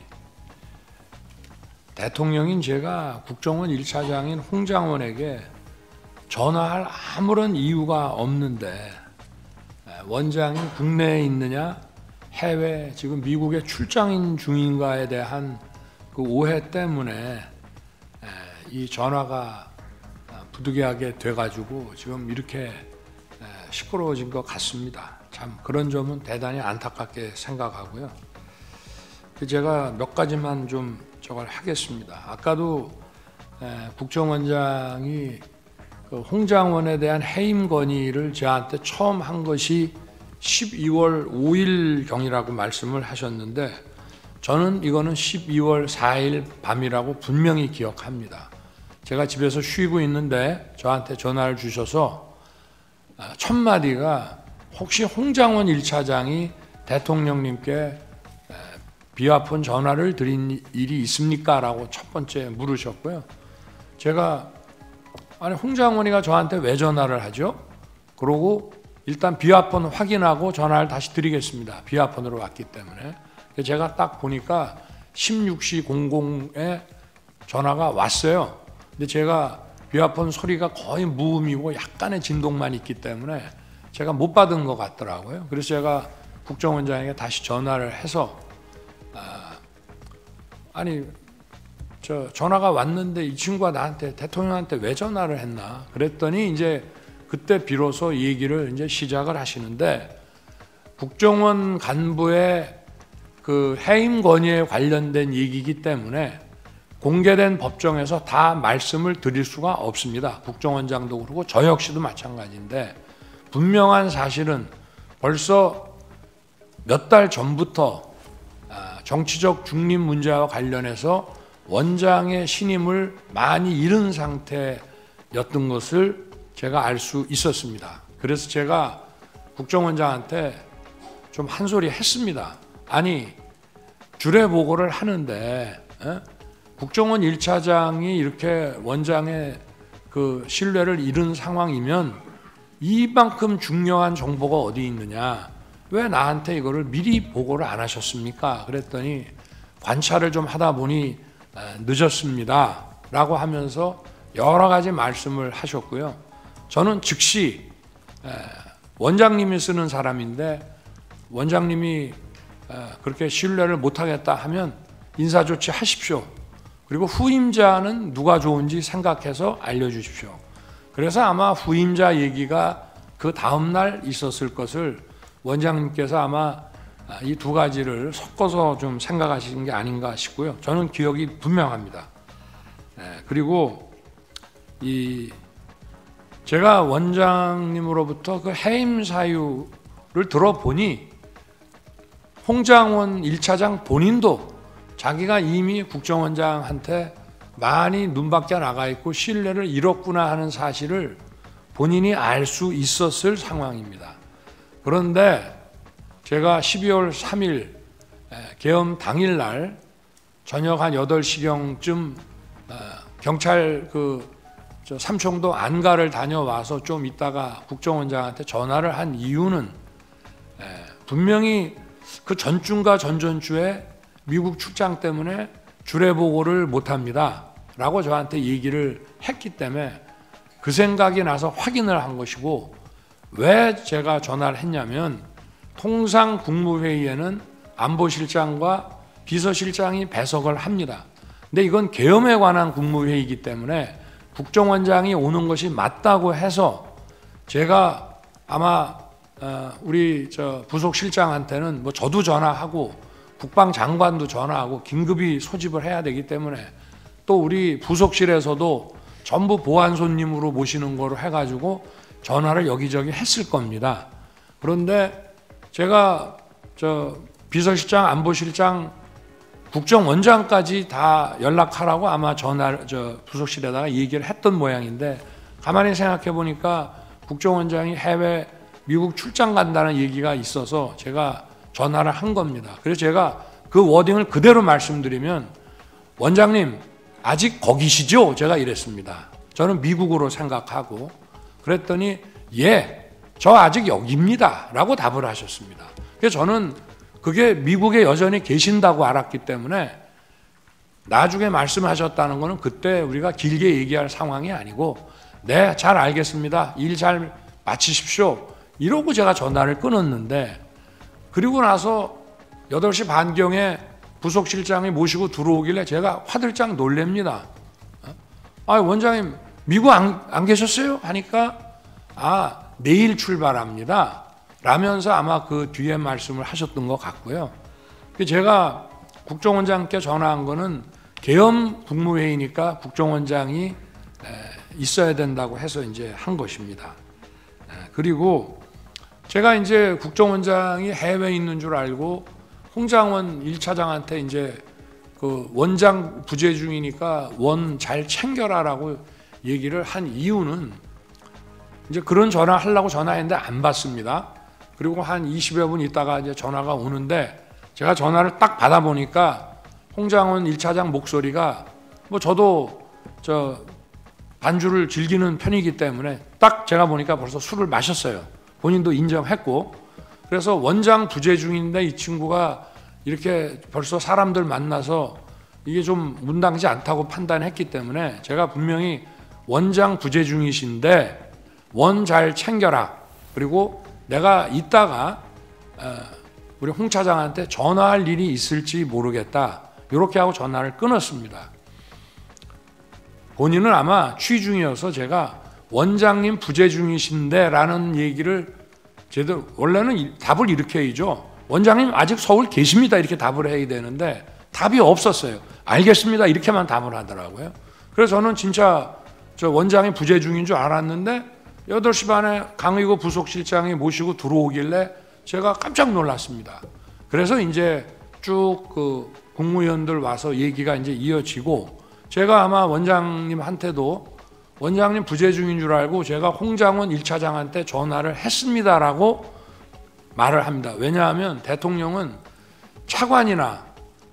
대통령인 제가 국정원 1차장인 홍장원에게 전화할 아무런 이유가 없는데 원장이 국내에 있느냐 해외 지금 미국에 출장 중인가에 대한 그 오해 때문에 이 전화가 부득이하게 돼가지고 지금 이렇게 시끄러워진 것 같습니다. 참 그런 점은 대단히 안타깝게 생각하고요. 제가 몇 가지만 좀 저걸 하겠습니다. 아까도 국정원장이 그 홍장원에 대한 해임 건의를 저한테 처음 한 것이 12월 5일경이라고 말씀을 하셨는데 저는 이거는 12월 4일 밤이라고 분명히 기억합니다. 제가 집에서 쉬고 있는데 저한테 전화를 주셔서 첫 마디가 혹시 홍장원 1차장이 대통령님께 비화폰 전화를 드린 일이 있습니까? 라고 첫 번째 물으셨고요. 제가 아니 홍장원이가 저한테 왜 전화를 하죠? 그러고 일단 비화폰 확인하고 전화를 다시 드리겠습니다. 비화폰으로 왔기 때문에. 제가 딱 보니까 16시 00에 전화가 왔어요. 근데 제가 비화폰 소리가 거의 무음이고 약간의 진동만 있기 때문에 제가 못 받은 것 같더라고요. 그래서 제가 국정원장에게 다시 전화를 해서 아니 저 전화가 왔는데 이 친구가 나한테 대통령한테 왜 전화를 했나 그랬더니 이제 그때 비로소 얘기를 이제 시작을 하시는데 국정원 간부의 그 해임 건의에 관련된 얘기이기 때문에 공개된 법정에서 다 말씀을 드릴 수가 없습니다. 국정원장도 그렇고 저 역시도 마찬가지인데 분명한 사실은 벌써 몇 달 전부터 정치적 중립 문제와 관련해서 원장의 신임을 많이 잃은 상태였던 것을 제가 알 수 있었습니다. 그래서 제가 국정원장한테 좀 한 소리 했습니다. 아니 주례 보고를 하는데 국정원 1차장이 이렇게 원장의 그 신뢰를 잃은 상황이면 이만큼 중요한 정보가 어디 있느냐 왜 나한테 이거를 미리 보고를 안 하셨습니까? 그랬더니 관찰을 좀 하다 보니 늦었습니다 라고 하면서 여러 가지 말씀을 하셨고요. 저는 즉시 원장님이 쓰는 사람인데 원장님이 그렇게 신뢰를 못하겠다 하면 인사조치 하십시오. 그리고 후임자는 누가 좋은지 생각해서 알려주십시오. 그래서 아마 후임자 얘기가 그 다음날 있었을 것을 원장님께서 아마 이 두 가지를 섞어서 좀 생각하시는 게 아닌가 싶고요. 저는 기억이 분명합니다. 그리고 제가 원장님으로부터 그 해임 사유를 들어보니 홍장원 1차장 본인도 자기가 이미 국정원장한테 많이 눈밖에 나가 있고 신뢰를 잃었구나 하는 사실을 본인이 알 수 있었을 상황입니다. 그런데 제가 12월 3일 계엄 당일날 저녁 한 8시경쯤 경찰 저 삼청도 안가를 다녀와서 좀 있다가 국정원장한테 전화를 한 이유는 분명히 그 전주인가 전전주에 미국 출장 때문에 주례 보고를 못합니다 라고 저한테 얘기를 했기 때문에 그 생각이 나서 확인을 한 것이고 왜 제가 전화를 했냐면 통상 국무회의에는 안보실장과 비서실장이 배석을 합니다. 근데 이건 계엄에 관한 국무회의이기 때문에 국정원장이 오는 것이 맞다고 해서 제가 아마 우리 부속실장한테는 뭐 저도 전화하고 국방장관도 전화하고 긴급히 소집을 해야 되기 때문에 또 우리 부속실에서도 전부 보안 손님으로 모시는 거로 해가지고 전화를 여기저기 했을 겁니다. 그런데 제가 비서실장, 안보실장, 국정원장까지 다 연락하라고 아마 부속실에다가 얘기를 했던 모양인데 가만히 생각해 보니까 국정원장이 해외 미국 출장 간다는 얘기가 있어서 제가 전화를 한 겁니다. 그래서 제가 그 워딩을 그대로 말씀드리면 원장님 아직 거기시죠? 제가 이랬습니다. 저는 미국으로 생각하고 그랬더니 예, 저 아직 여기입니다 라고 답을 하셨습니다. 그래서 저는 그게 미국에 여전히 계신다고 알았기 때문에 나중에 말씀하셨다는 거는 그때 우리가 길게 얘기할 상황이 아니고 네, 잘 알겠습니다. 일 잘 마치십시오. 이러고 제가 전화를 끊었는데 그리고 나서 8시 반경에 부속실장이 모시고 들어오길래 제가 화들짝 놀랍니다. 원장님 미국 안 계셨어요? 하니까 내일 출발합니다 라면서 아마 그 뒤에 말씀을 하셨던 것 같고요. 제가 국정원장께 전화한 거는 계엄 국무회의니까 국정원장이 있어야 된다고 해서 이제 한 것입니다. 그리고 제가 이제 국정원장이 해외에 있는 줄 알고 홍장원 1차장한테 이제 그 원장 부재 중이니까 원 잘 챙겨라라고 얘기를 한 이유는 이제 그런 전화 하려고 전화했는데 안 받습니다. 그리고 한 20여 분 있다가 이제 전화가 오는데 제가 전화를 딱 받아보니까 홍장원 1차장 목소리가 뭐 저도 반주를 즐기는 편이기 때문에 딱 제가 보니까 벌써 술을 마셨어요. 본인도 인정했고. 그래서 원장 부재 중인데 이 친구가 이렇게 벌써 사람들 만나서 이게 좀 문당지 않다고 판단했기 때문에 제가 분명히 원장 부재 중이신데 원 잘 챙겨라. 그리고 내가 이따가 우리 홍 차장한테 전화할 일이 있을지 모르겠다. 이렇게 하고 전화를 끊었습니다. 본인은 아마 취 중이어서 제가 원장님 부재 중이신데 라는 얘기를 제대로 원래는 답을 이렇게 해야죠. 원장님 아직 서울 계십니다. 이렇게 답을 해야 되는데 답이 없었어요. 알겠습니다. 이렇게만 답을 하더라고요. 그래서 저는 진짜 저 원장이 부재 중인 줄 알았는데 8시 반에 강의고 부속실장이 모시고 들어오길래 제가 깜짝 놀랐습니다. 그래서 이제 쭉 그 국무위원들 와서 얘기가 이제 이어지고 제가 아마 원장님한테도 원장님 부재 중인 줄 알고 제가 홍장원 1차장한테 전화를 했습니다라고 말을 합니다. 왜냐하면 대통령은 차관이나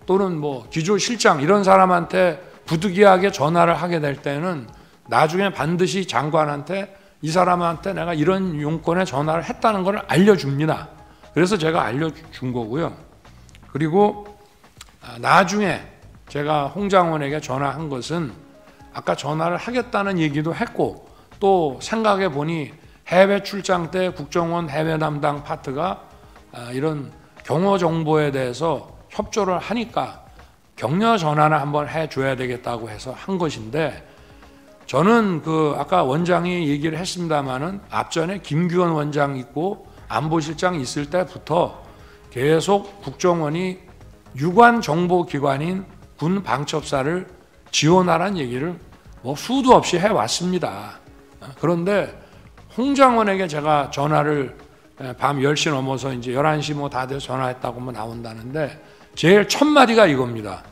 또는 뭐 기조실장 이런 사람한테 부득이하게 전화를 하게 될 때는 나중에 반드시 장관한테 이 사람한테 내가 이런 용건에 전화를 했다는 걸 알려줍니다. 그래서 제가 알려준 거고요. 그리고 나중에 제가 홍장원에게 전화한 것은 아까 전화를 하겠다는 얘기도 했고 또 생각해 보니 해외 출장 때 국정원 해외 담당 파트가 이런 경호 정보에 대해서 협조를 하니까 격려 전화를 한번 해줘야 되겠다고 해서 한 것인데 저는 그 아까 원장이 얘기를 했습니다마는 앞전에 김규원 원장 있고 안보실장 있을 때부터 계속 국정원이 유관 정보기관인 군 방첩사를 지원하라는 얘기를 뭐 수도 없이 해왔습니다. 그런데 홍장원에게 제가 전화를 밤 10시 넘어서 이제 11시 뭐 다 돼서 전화했다고 뭐 나온다는데 제일 첫 마디가 이겁니다.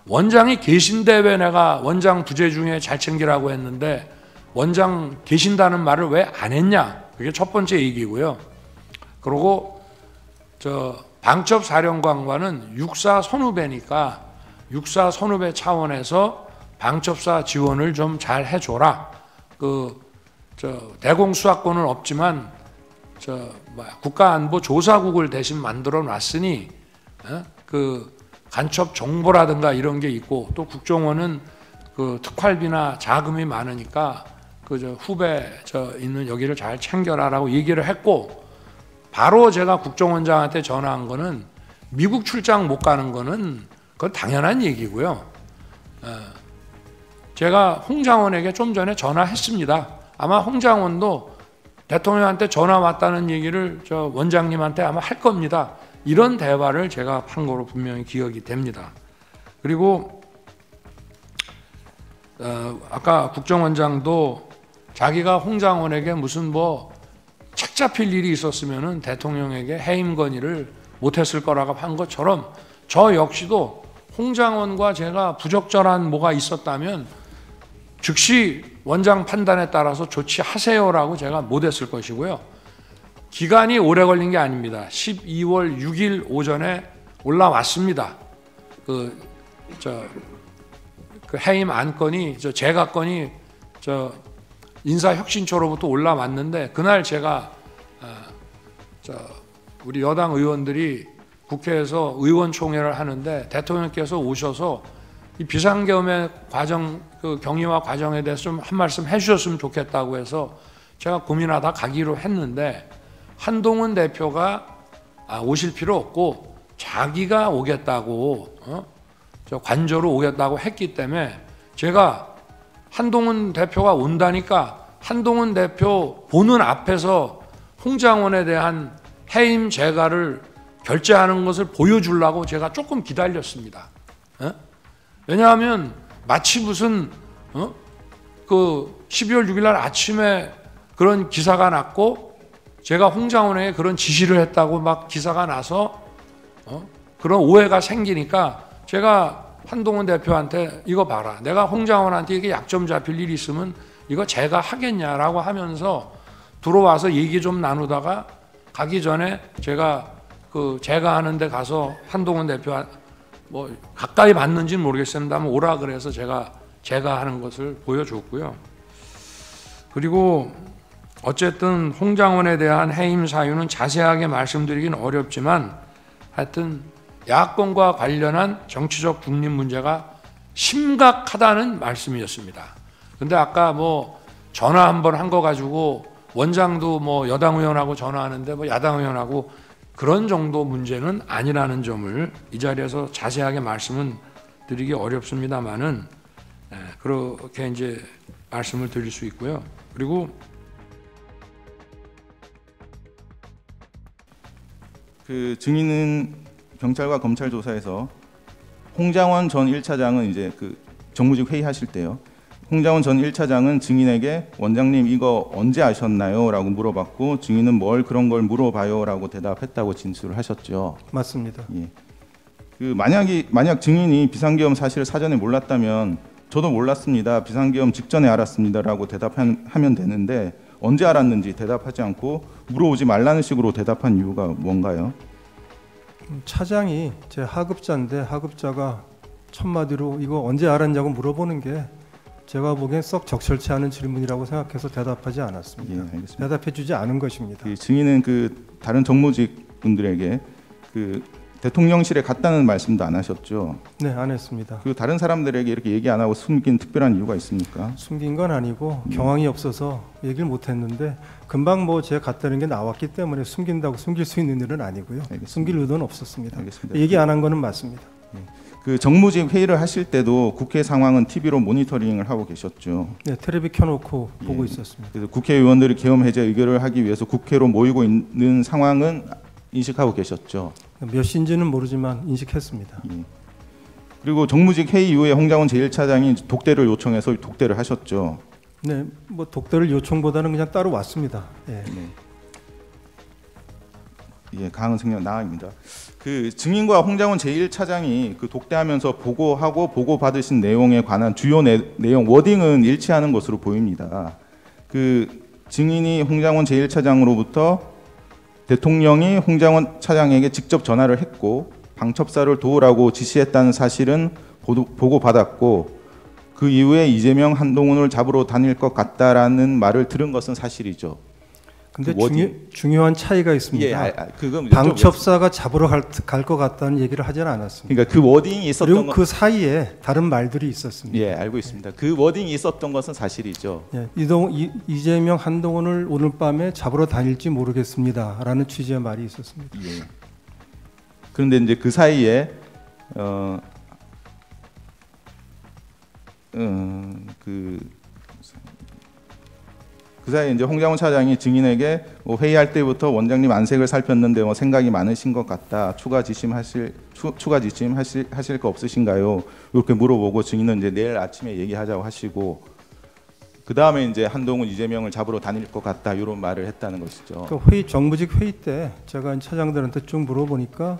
원장이 계신데 왜 내가 원장 부재 중에 잘 챙기라고 했는데 원장 계신다는 말을 왜 안 했냐? 그게 첫 번째 얘기고요. 그리고 저 방첩사령관과는 육사 선후배니까 육사 선후배 차원에서 방첩사 지원을 좀 잘 해줘라. 대공수사권은 없지만 국가안보조사국을 대신 만들어 놨으니 그 간첩 정보라든가 이런 게 있고 또 국정원은 그 특활비나 자금이 많으니까 후배 있는 여기를 잘 챙겨라라고 얘기를 했고 바로 제가 국정원장한테 전화한 거는 미국 출장 못 가는 거는 그건 당연한 얘기고요. 제가 홍장원에게 좀 전에 전화했습니다. 아마 홍장원도 대통령한테 전화 왔다는 얘기를 저 원장님한테 아마 할 겁니다. 이런 대화를 제가 한 거로 분명히 기억이 됩니다. 그리고 아까 국정원장도 자기가 홍장원에게 무슨 뭐 책 잡힐 일이 있었으면은 대통령에게 해임 건의를 못했을 거라고 한 것처럼 저 역시도 홍장원과 제가 부적절한 뭐가 있었다면 즉시 원장 판단에 따라서 조치하세요라고 제가 못했을 것이고요. 기간이 오래 걸린 게 아닙니다. 12월 6일 오전에 올라왔습니다. 그 해임 안건이 재가건이 인사혁신처로부터 올라왔는데 그날 제가 우리 여당 의원들이 국회에서 의원총회를 하는데 대통령께서 오셔서 이 비상계엄의 과정, 그 경위와 과정에 대해서 좀 한 말씀 해주셨으면 좋겠다고 해서 제가 고민하다 가기로 했는데 한동훈 대표가 오실 필요 없고 자기가 오겠다고 저 관저로 오겠다고 했기 때문에 제가 한동훈 대표가 온다니까 한동훈 대표 보는 앞에서 홍장원에 대한 해임 재가를 결재하는 것을 보여주려고 제가 조금 기다렸습니다. 왜냐하면 마치 무슨 그 12월 6일 날 아침에 그런 기사가 났고 제가 홍장원에게 그런 지시를 했다고 막 기사가 나서 그런 오해가 생기니까 제가 한동훈 대표한테 이거 봐라. 내가 홍장원한테 이게 약점 잡힐 일이 있으면 이거 제가 하겠냐라고 하면서 들어와서 얘기 좀 나누다가 가기 전에 제가 그 제가 하는 데 가서 한동훈 대표 뭐 가까이 봤는지는 모르겠습니다만 오라 그래서 제가 하는 것을 보여줬고요. 그리고 어쨌든 홍장원에 대한 해임 사유는 자세하게 말씀드리긴 어렵지만 하여튼 야권과 관련한 정치적 중립 문제가 심각하다는 말씀이었습니다. 근데 아까 뭐 전화 한 번 한 거 가지고 원장도 뭐 여당 의원하고 전화하는데 뭐 야당 의원하고 그런 정도 문제는 아니라는 점을 이 자리에서 자세하게 말씀은 드리기 어렵습니다만은 그렇게 이제 말씀을 드릴 수 있고요. 그리고 그 증인은 경찰과 검찰 조사에서 홍장원 전 1차장은 이제 그 정무직 회의하실 때요. 홍장원 전 1차장은 증인에게 원장님 이거 언제 아셨나요? 라고 물어봤고 증인은 뭘 그런 걸 물어봐요? 라고 대답했다고 진술을 하셨죠. 맞습니다. 예. 그 만약 증인이 비상계엄 사실을 사전에 몰랐다면 저도 몰랐습니다. 비상계엄 직전에 알았습니다. 라고 대답하면 되는데 언제 알았는지 대답하지 않고 물어오지 말라는 식으로 대답한 이유가 뭔가요? 차장이 제 하급자인데 하급자가 첫마디로 이거 언제 알았냐고 물어보는 게 제가 보기엔 썩 적절치 않은 질문이라고 생각해서 대답하지 않았습니다. 예, 알겠습니다. 대답해주지 않은 것입니다. 그 증인은 그 다른 정무직 분들에게 그 대통령실에 갔다는 말씀도 안 하셨죠? 네, 안 했습니다. 그 다른 사람들에게 이렇게 얘기 안 하고 숨긴 특별한 이유가 있습니까? 숨긴 건 아니고 경황이 없어서 얘기를 못 했는데 금방 뭐 제가 갔다는 게 나왔기 때문에 숨긴다고 숨길 수 있는 일은 아니고요. 알겠습니다. 숨길 의도는 없었습니다. 알겠습니다. 얘기 안 한 거는 맞습니다. 그 정무직 회의를 하실 때도 국회 상황은 TV로 모니터링을 하고 계셨죠? 네, 텔레비 켜놓고 보고 있었습니다. 그래서 국회의원들이 계엄 해제 의결을 하기 위해서 국회로 모이고 있는 상황은 인식하고 계셨죠? 몇 시인지는 모르지만 인식했습니다. 그리고 정무직 회의 이후에 홍장원 제1차장이 독대를 요청해서 독대를 하셨죠? 네, 뭐 독대를 요청보다는 그냥 따로 왔습니다. 예. 네. 예, 강은 생략 나입니다. 그 증인과 홍장원 제1차장이 그 독대하면서 보고하고 보고받으신 내용에 관한 주요 내용 워딩은 일치하는 것으로 보입니다. 그 증인이 홍장원 제1차장으로부터 대통령이 홍장원 차장에게 직접 전화를 했고 방첩사를 도우라고 지시했다는 사실은 보고받았고 그 이후에 이재명 한동훈을 잡으러 다닐 것 같다라는 말을 들은 것은 사실이죠. 근데 중요한 차이가 있습니다. 예, 그건 방첩사가 잡으러 갈 것 같다는 얘기를 하지는 않았습니다. 그러니까 그 워딩이 있었던 그리고 그 사이에 다른 말들이 있었습니다. 예, 알고 있습니다. 그 워딩이 있었던 것은 사실이죠. 예, 이재명 한동훈을 오늘 밤에 잡으러 다닐지 모르겠습니다라는 취지의 말이 있었습니다. 예. 그런데 이제 그 사이에 그 사이에 이제 홍장원 차장이 증인에게 뭐 회의할 때부터 원장님 안색을 살폈는데 뭐 생각이 많으신 것 같다. 추가 지침 하실 거 없으신가요? 이렇게 물어보고 증인은 이제 내일 아침에 얘기하자고 하시고 그 다음에 이제 한동훈 이재명을 잡으러 다닐 것 같다 이런 말을 했다는 것이죠. 그 정무직 회의 때 제가 차장들한테 쭉 물어보니까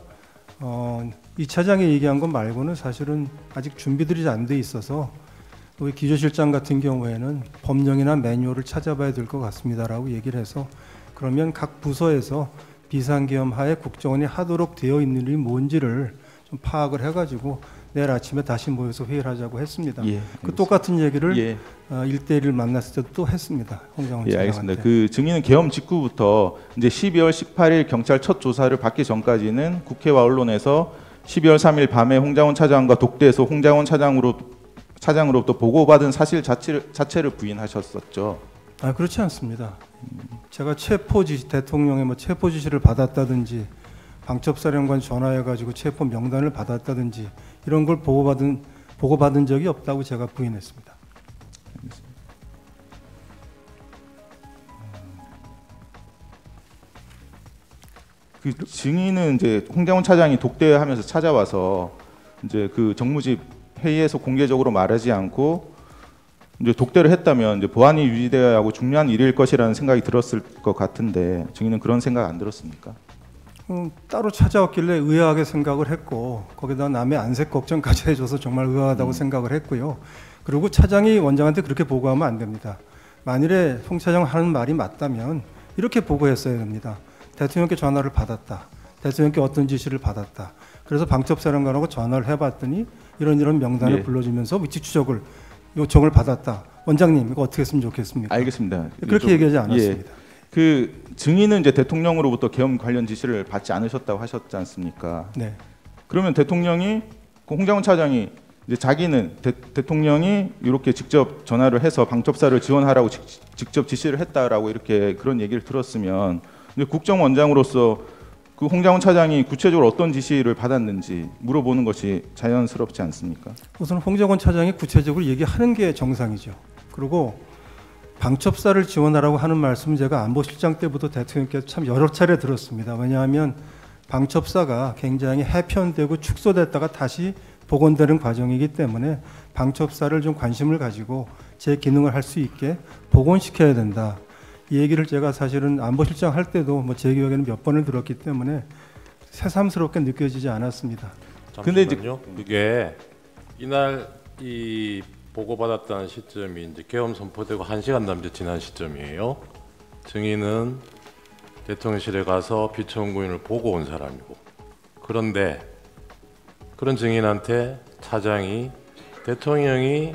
이 차장이 얘기한 것 말고는 사실은 아직 준비들이 안 돼 있어서 우리 기조실장 같은 경우에는 법령이나 매뉴얼을 찾아봐야 될 것 같습니다라고 얘기를 해서 그러면 각 부서에서 비상계엄 하에 국정원이 하도록 되어 있는 일이 뭔지를 좀 파악을 해가지고 내일 아침에 다시 모여서 회의를 하자고 했습니다. 예, 그 똑같은 얘기를 1대1을 만났을 때도 또 했습니다. 홍장원 예, 알겠습니다. 그 증인은 계엄 직후부터 이제 12월 18일 경찰 첫 조사를 받기 전까지는 국회와 언론에서 12월 3일 밤에 홍장원 차장과 독대해서 홍장원 차장으로부터 보고받은 사실 자체를 부인하셨었죠. 아, 그렇지 않습니다. 제가 체포 지시, 대통령의 체포 지시를 받았다든지 방첩사령관 전화해가지고 체포 명단을 받았다든지 이런 걸 보고받은 적이 없다고 제가 부인했습니다. 그 증인은 이제 홍장훈 차장이 독대하면서 찾아와서 이제 그 정무집 회의에서 공개적으로 말하지 않고 이제 독대를 했다면 이제 보안이 유지되어야 하고 중요한 일일 것이라는 생각이 들었을 것 같은데 증인은 그런 생각 안 들었습니까? 따로 찾아왔길래 의아하게 생각을 했고 거기다 남의 안색 걱정까지 해줘서 정말 의아하다고 생각을 했고요. 그리고 차장이 원장한테 그렇게 보고하면 안 됩니다. 만일에 홍 차장 하는 말이 맞다면 이렇게 보고했어야 됩니다. 대통령께 전화를 받았다. 대통령께 어떤 지시를 받았다. 그래서 방첩사령관하고 전화를 해봤더니 이런 명단을 예. 불러주면서 위치 추적을 요청을 받았다. 원장님 이거 어떻게 했으면 좋겠습니까? 알겠습니다. 그렇게 얘기하지 않았습니다. 예. 그 증인은 이제 대통령으로부터 계엄 관련 지시를 받지 않으셨다고 하셨지 않습니까? 네. 그러면 대통령이 그 홍장훈 차장이 이제 자기는 대통령이 이렇게 직접 전화를 해서 방첩사를 지원하라고 직접 지시를 했다라고 이렇게 그런 얘기를 들었으면 이제 국정원장으로서 그 홍장훈 차장이 구체적으로 어떤 지시를 받았는지 물어보는 것이 자연스럽지 않습니까? 우선 홍장훈 차장이 구체적으로 얘기하는 게 정상이죠. 그리고 방첩사를 지원하라고 하는 말씀은 제가 안보실장 때부터 대통령께서 참 여러 차례 들었습니다. 왜냐하면 방첩사가 굉장히 해편되고 축소됐다가 다시 복원되는 과정이기 때문에 방첩사를 좀 관심을 가지고 제 기능을 할 수 있게 복원시켜야 된다. 이 얘기를 제가 사실은 안보실장 할 때도 뭐 제 기억에는 몇 번을 들었기 때문에 새삼스럽게 느껴지지 않았습니다. 잠시만요. 이게 이날 이 보고받았다는 시점이 이제 계엄 선포되고 1시간 남짓 지난 시점이에요. 증인은 대통령실에 가서 비천구인을 보고 온 사람이고, 그런데 그런 증인한테 차장이 대통령이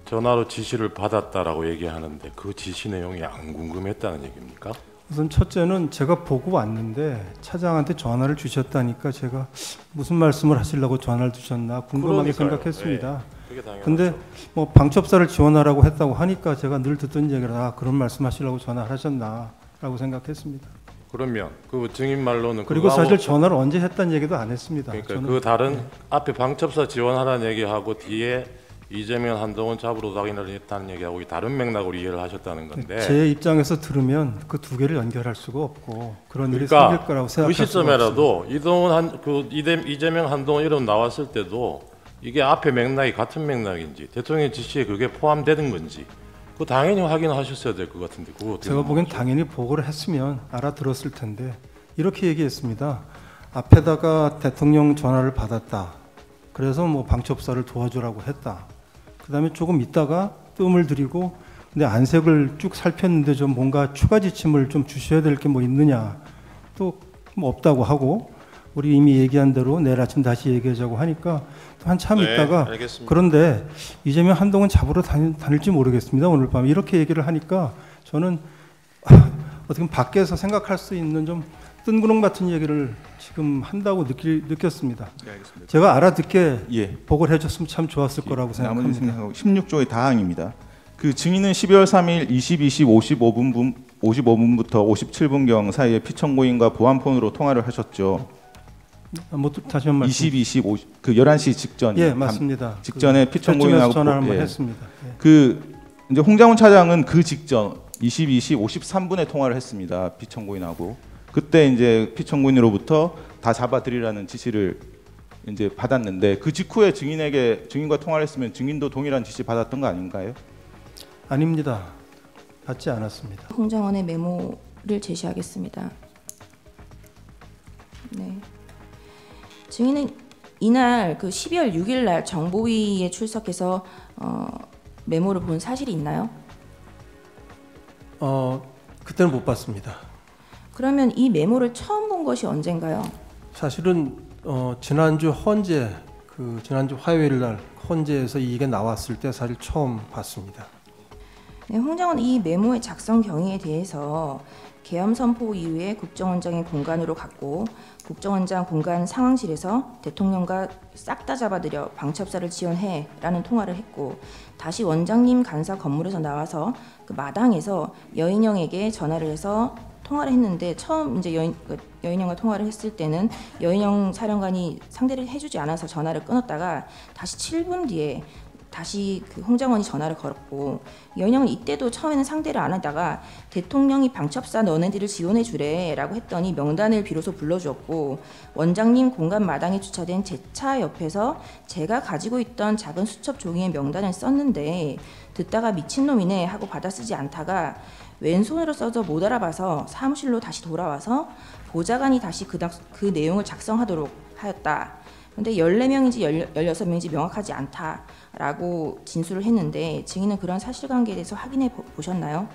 전화로 지시를 받았다라고 얘기하는데 그 지시 내용이 안 궁금했다는 얘기입니까? 우선 첫째는 제가 보고 왔는데 차장한테 전화를 주셨다니까 제가 무슨 말씀을 하시려고 전화를 주셨나 궁금하게 그러니까요. 생각했습니다. 그게 당연하죠. 근데 뭐 방첩사를 지원하라고 했다고 하니까 제가 늘 듣던 얘기라 그런 말씀하시려고 전화를 하셨나라고 생각했습니다. 그러면 그 증인 말로는 그리고 그거하고- 사실 전화를 언제 했다는 얘기도 안 했습니다. 그러니까 저는 그 다른 앞에 방첩사 지원하라는 얘기하고 뒤에 이재명 한동훈 잡으러 가기를 했다는 얘기하고 이 다른 맥락으로 이해를 하셨다는 건데, 제 입장에서 들으면 그 두 개를 연결할 수가 없고 그런 일이 그러니까 생길 거라고 그 생각할 수가 시점에라도 이재명 한동훈 이름 나왔을 때도 이게 앞에 맥락이 같은 맥락인지 대통령 지시에 그게 포함되는 건지 그 당연히 확인하셨어야 될 것 같은데 그거 어떻게 제가 보기엔 당연히 보고를 했으면 알아들었을 텐데 이렇게 얘기했습니다. 앞에다가 대통령 전화를 받았다. 그래서 뭐 방첩사를 도와주라고 했다. 그다음에 조금 있다가 뜸을 들이고 근데 안색을 쭉 살폈는데 좀 뭔가 추가 지침을 좀 주셔야 될 게 뭐 있느냐. 또 뭐 없다고 하고 우리 이미 얘기한 대로 내일 아침 다시 얘기하자고 하니까 또 한참 네, 있다가 알겠습니다. 그런데 이재명 한동훈 잡으러 다닐지 모르겠습니다. 오늘 밤에 이렇게 얘기를 하니까 저는 어떻게 보면 밖에서 생각할 수 있는 좀 뜬구름 같은 얘기를 지금 한다고 느꼈습니다. 네, 알겠습니다. 제가 알아듣게 예. 보고를 해줬으면 참 좋았을 거라고 나머지 생각합니다. 16조의 다항입니다. 그 증인은 12월 3일 22시 55분부터 57분경 사이에 피청구인과 보안폰으로 통화를 하셨죠. 뭐 다시 한 말씀. 22시 50, 그 11시 직전. 예, 맞습니다. 직전에 그 피청구인하고 전화를 한번 했습니다. 예. 그 이제 홍장훈 차장은 그 직전 22시 53분에 통화를 했습니다. 피청구인하고. 그때 이제 피청구인으로부터 다 잡아들이라는 지시를 이제 받았는데 그 직후에 증인과 통화를 했으면 증인도 동일한 지시 받았던 거 아닌가요? 아닙니다. 받지 않았습니다. 홍장원의 메모를 제시하겠습니다. 네. 증인은 이날 그 12월 6일 날 정보위에 출석해서 메모를 본 사실이 있나요? 그때는 못 봤습니다. 그러면 이 메모를 처음 본 것이 언젠가요? 사실은 지난주 헌재 지난주 화요일 날 헌재에서 이게 나왔을 때 사실 처음 봤습니다. 네, 홍장원 이 메모의 작성 경위에 대해서 계엄 선포 이후에 국정원장의 공간으로 갔고 국정원장 공간 상황실에서 대통령과 싹 다 잡아들여 방첩사를 지원해라는 통화를 했고 다시 원장님 간사 건물에서 나와서 그 마당에서 여인영에게 전화를 해서 통화를 했는데 처음 이제 여인형과 통화를 했을 때는 여인형 사령관이 상대를 해주지 않아서 전화를 끊었다가 다시 7분 뒤에 다시 그 홍장원이 전화를 걸었고 여인형은 이때도 처음에는 상대를 안 하다가 대통령이 방첩사 너네들을 지원해 주래라고 했더니 명단을 비로소 불러주었고 원장님 공간 마당에 주차된 제 차 옆에서 제가 가지고 있던 작은 수첩 종이의 명단을 썼는데 듣다가 미친놈이네 하고 받아 쓰지 않다가 왼손으로 써서 못 알아봐서 사무실로 다시 돌아와서 보좌관이 다시 그 내용을 작성하도록 하였다. 그런데 14명인지 16명인지 명확하지 않다라고 진술을 했는데 증인은 그런 사실관계에 대해서 확인해 보셨나요?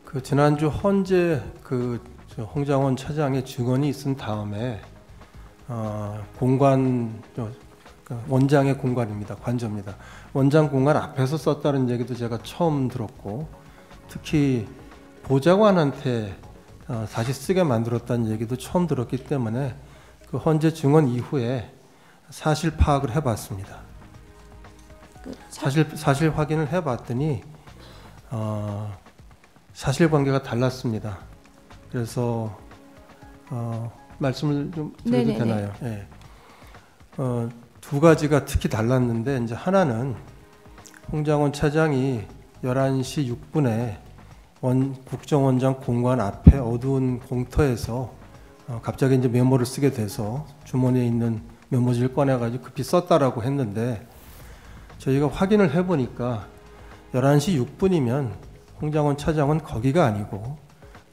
그 지난주 헌재 홍장원 차장의 증언이 있은 다음에 공관 원장의 공관입니다. 관저입니다. 원장 공간 앞에서 썼다는 얘기도 제가 처음 들었고 특히 보좌관한테 다시 쓰게 만들었다는 얘기도 처음 들었기 때문에 그 헌재 증언 이후에 사실 파악을 해봤습니다. 사실 확인을 해봤더니 사실관계가 달랐습니다. 그래서 말씀을 좀 드려도 되나요? 네. 두 가지가 특히 달랐는데 이제 하나는 홍장원 차장이 11시 6분에 국정원장 공관 앞에 어두운 공터에서 갑자기 이제 메모를 쓰게 돼서 주머니에 있는 메모지를 꺼내가지고 급히 썼다라고 했는데 저희가 확인을 해보니까 11시 6분이면 홍장원 차장은 거기가 아니고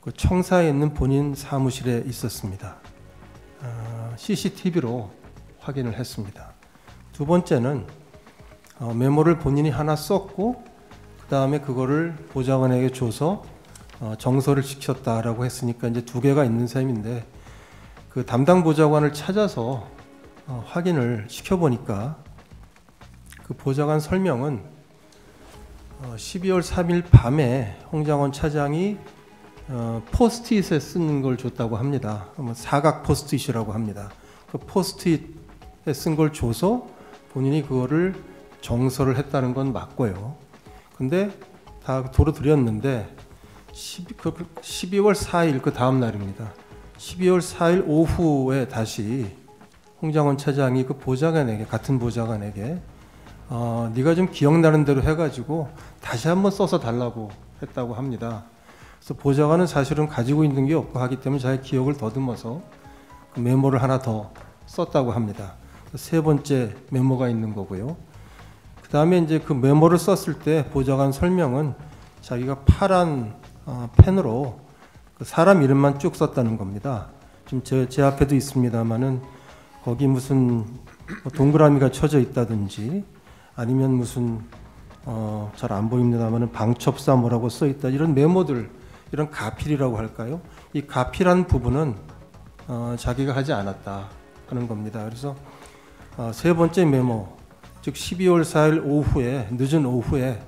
그 청사에 있는 본인 사무실에 있었습니다. CCTV로 확인을 했습니다. 두 번째는 메모를 본인이 하나 썼고 그 다음에 그거를 보좌관에게 줘서 정서를 지켰다라고 했으니까 이제 두 개가 있는 셈인데 그 담당 보좌관을 찾아서 확인을 시켜보니까 그 보좌관 설명은 12월 3일 밤에 홍장원 차장이 포스트잇에 쓴 걸 줬다고 합니다. 사각 포스트잇이라고 합니다. 그 포스트잇에 쓴 걸 줘서 본인이 그거를 정서를 했다는 건 맞고요. 근데 다 도로 드렸는데 12월 4일 그 다음 날입니다. 12월 4일 오후에 다시 홍장원 차장이 그 보좌관에게 같은 보좌관에게 네가 좀 기억나는 대로 해가지고 다시 한번 써서 달라고 했다고 합니다. 그래서 보좌관은 사실은 가지고 있는 게 없고 하기 때문에 자기 기억을 더듬어서 그 메모를 하나 더 썼다고 합니다. 세 번째 메모가 있는 거고요. 그 다음에 이제 그 메모를 썼을 때 보좌관 설명은 자기가 파란 펜으로 그 사람 이름만 쭉 썼다는 겁니다. 지금 제 앞에도 있습니다만은 거기 무슨 동그라미가 쳐져 있다든지 아니면 무슨 잘 안 보입니다만은 방첩사 뭐라고 써 있다 이런 메모들 이런 가필이라고 할까요? 이 가필한 부분은 자기가 하지 않았다 하는 겁니다. 그래서 세 번째 메모, 즉 12월 4일 오후에 늦은 오후에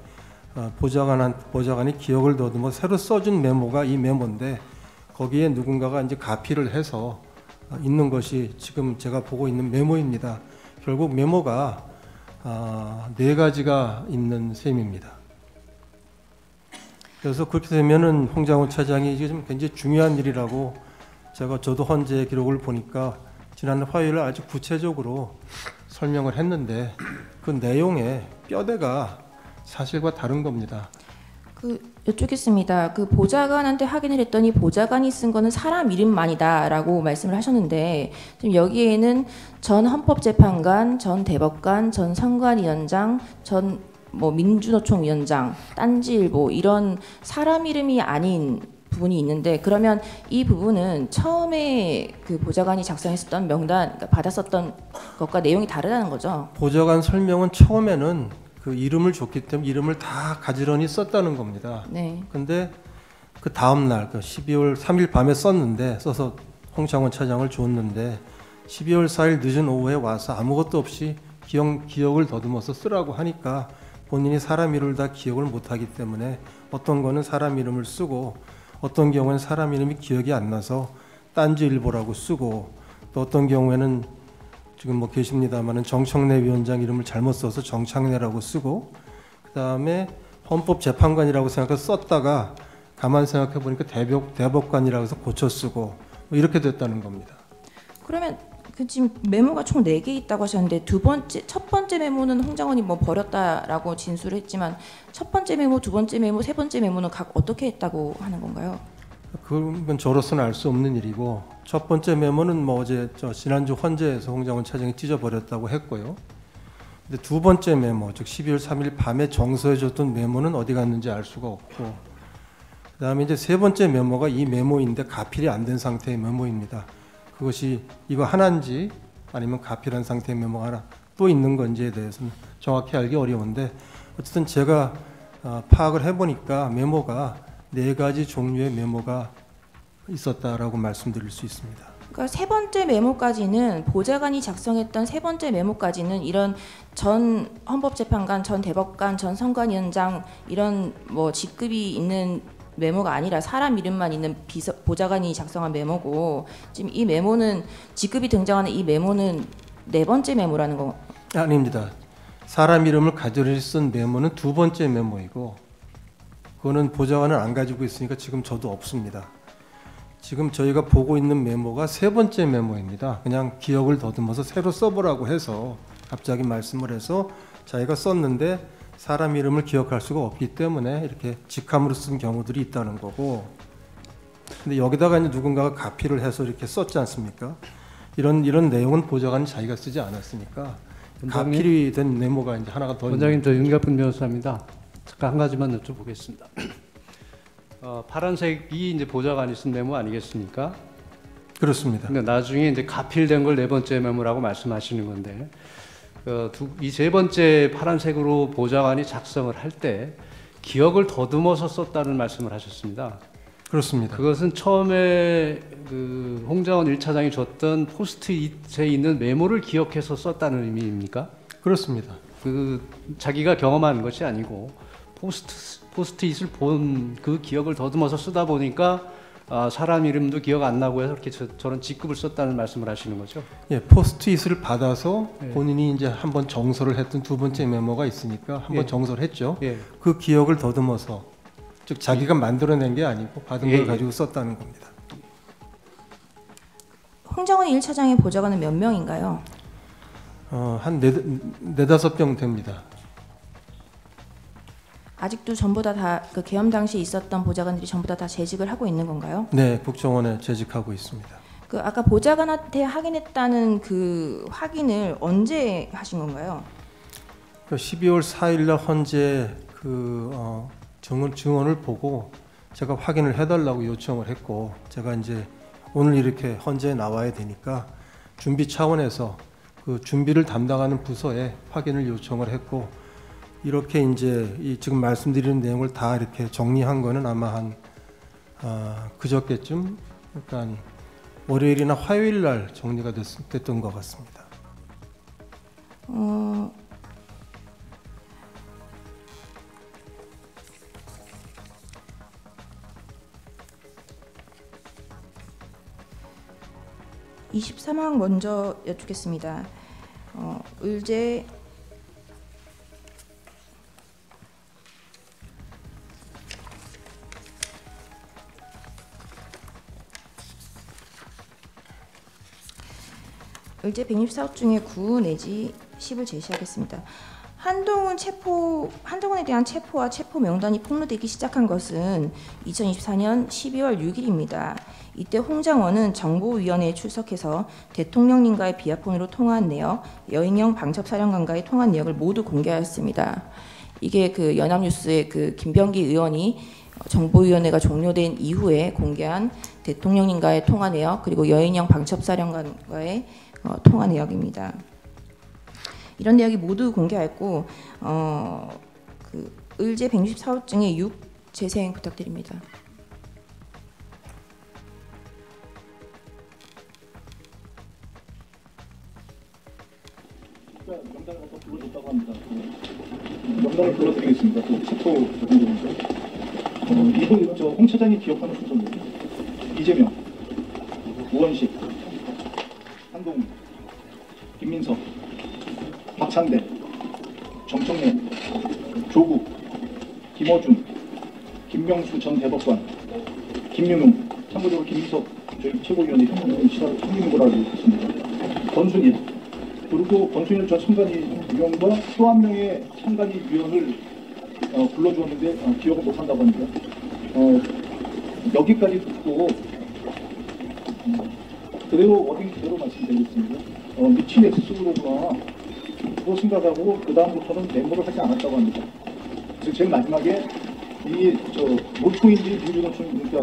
보좌관이 기억을 더듬어 새로 써준 메모가 이 메모인데 거기에 누군가가 이제 가필을 해서 있는 것이 지금 제가 보고 있는 메모입니다. 결국 메모가 4가지가 있는 셈입니다. 그래서 그렇게 되면은 홍장원 차장이 이게 좀 굉장히 중요한 일이라고 저도 헌재 기록을 보니까 지난 화요일에 아주 구체적으로 설명을 했는데 그 내용의 뼈대가 사실과 다른 겁니다. 여쭙겠습니다. 그 보좌관한테 확인을 했더니 보좌관이 쓴 거는 사람 이름만이다라고 말씀을 하셨는데 지금 여기에는 전 헌법재판관, 전 대법관, 전 선관위원장, 전 민주노총 위원장, 딴지일보 이런 사람 이름이 아닌 부분이 있는데 그러면 이 부분은 처음에 그 보좌관이 작성했었던 명단 그러니까 받았었던 것과 내용이 다르다는 거죠? 보좌관 설명은 처음에는 그 이름을 줬기 때문에 이름을 다 가지런히 썼다는 겁니다. 네. 근데 그 다음 날, 그 12월 3일 밤에 써서 홍장원 차장을 줬는데 12월 4일 늦은 오후에 와서 아무것도 없이 기억을 더듬어서 쓰라고 하니까 본인이 사람 이름을 다 기억을 못하기 때문에 어떤 거는 사람 이름을 쓰고 어떤 경우에는 사람 이름이 기억이 안 나서 딴지일보라고 쓰고 또 어떤 경우에는 지금 계십니다만은 정청래 위원장 이름을 잘못 써서 정창래라고 쓰고 그 다음에 헌법재판관이라고 생각해서 썼다가 가만 생각해 보니까 대법관이라고 해서 고쳐 쓰고 뭐 이렇게 됐다는 겁니다. 그러면 그 지금 메모가 총 4개 있다고 하셨는데 첫 번째 메모는 홍장원이 뭐 버렸다라고 진술을 했지만 첫 번째 메모, 두 번째 메모, 세 번째 메모는 각 어떻게 했다고 하는 건가요? 그건 저로서는 알 수 없는 일이고 첫 번째 메모는 뭐 어제 지난주 헌재에서 홍장원 차장이 찢어버렸다고 했고요. 근데 두 번째 메모, 즉 12월 3일 밤에 정서해줬던 메모는 어디 갔는지 알 수가 없고 그다음에 이제 세 번째 메모가 이 메모인데 가필이 안 된 상태의 메모입니다. 그것이 이거 하나인지 아니면 가필한 상태의 메모가 하나 또 있는 건지에 대해서는 정확히 알기 어려운데 어쨌든 제가 파악을 해보니까 메모가 4가지 종류의 메모가 있었다라고 말씀드릴 수 있습니다. 그러니까 세 번째 메모까지는 보좌관이 작성했던 세 번째 메모까지는 이런 전 헌법재판관, 전 대법관, 전 선관위원장 이런 뭐 직급이 있는 메모가 아니라 사람 이름만 있는 보좌관이 작성한 메모고 지금 이 메모는 직급이 등장하는 이 메모는 4번째 메모라는 거 아닙니다. 사람 이름을 가지고 쓴 메모는 2번째 메모이고 그거는 보좌관은 안 가지고 있으니까 지금 저도 없습니다. 지금 저희가 보고 있는 메모가 3번째 메모입니다. 그냥 기억을 더듬어서 새로 써보라고 해서 갑자기 말씀을 해서 자기가 썼는데 사람 이름을 기억할 수가 없기 때문에 이렇게 직함으로 쓴 경우들이 있다는 거고 근데 여기다가 이제 누군가가 가필을 해서 이렇게 썼지 않습니까? 이런 내용은 보좌관이 자기가 쓰지 않았으니까 가필이 된 메모가 이제 하나가 더 원장님, 저 윤갑근 변호사입니다. 잠깐 한 가지만 여쭤보겠습니다. 파란색이 이제 보좌관이 쓴 메모 아니겠습니까? 그렇습니다. 근데 나중에 이제 가필된 걸 4번째 메모라고 말씀하시는 건데 이 3번째 파란색으로 보좌관이 작성을 할 때 기억을 더듬어서 썼다는 말씀을 하셨습니다. 그렇습니다. 그것은 처음에 그 홍장원 1차장이 줬던 포스트잇에 있는 메모를 기억해서 썼다는 의미입니까? 그렇습니다. 그 자기가 경험한 것이 아니고 포스트잇을 본 그 기억을 더듬어서 쓰다 보니까 사람 이름도 기억 안 나고 해서 이렇게 저런 직급을 썼다는 말씀을 하시는 거죠? 예, 포스트잇을 받아서 본인이 이제 한번 정서를 했던 2번째 메모가 있으니까 한번 정서를 했죠. 그 기억을 더듬어서 즉 자기가 만들어낸 게 아니고 받은 걸 가지고 썼다는 겁니다. 홍장원 1차장의 보좌관은 몇 명인가요? 한 4-5명 됩니다. 아직도 전부 다 그 계엄 당시에 있었던 보좌관들이 전부 다 재직을 하고 있는 건가요? 네, 국정원에 재직하고 있습니다. 그 아까 보좌관한테 확인했다는 그 확인을 언제 하신 건가요? 12월 4일날 헌재 그 증언을 보고 제가 확인을 해달라고 요청을 했고 제가 이제 오늘 이렇게 헌재에 나와야 되니까 준비 차원에서 그 준비를 담당하는 부서에 확인을 요청을 했고 이렇게 이제 이 지금 말씀드리는 내용을 다 이렇게 정리한 거는 아마 한 그저께쯤 그러니까 월요일이나 화요일 날 정리가 됐던 것 같습니다. (23항) 먼저 여쭙겠습니다. 의제 의제 164호 중에 9 내지 10을 제시하겠습니다. 한동훈에 대한 체포와 체포 명단이 폭로되기 시작한 것은 2024년 12월 6일입니다. 이때 홍장원은 정보위원회에 출석해서 대통령님과의 비아폰으로 통화한 내역, 여인영 방첩사령관과의 통화 내역을 모두 공개하였습니다. 이게 그 연합뉴스의 그 김병기 의원이 정보위원회가 종료된 이후에 공개한 대통령님과의 통화 내역 그리고 여인영 방첩사령관과의 통화 내역입니다. 이런 내역이 모두 공개하였고 그 의제 164호 중에 6 재생 부탁드립니다. 명단을 불러드리겠습니다. 그 체포 정도인데 이분 홍 차장이 기억하는 순서입니다. 이재명, 우원식, 한동훈, 김민석, 박상대, 정청래, 조국, 김어준, 김명수 전 대법관, 김윤웅, 참고적으로 김희석 최고위원이 형님으로 알고 있습니다. 권순일, 그리고 권순일 전 참관위원과 또 한 명의 참관위원을 불러주었는데 기억을 못한다고 합니다. 여기까지 듣고 그대로 워딩 그대로 말씀드리겠습니다. 미친 X로구나 그거 생각하고 그 다음부터는 메모를 하지 않았다고 합니다. 그래서 제일 마지막에 이 노총인지 민주노총, 그러니까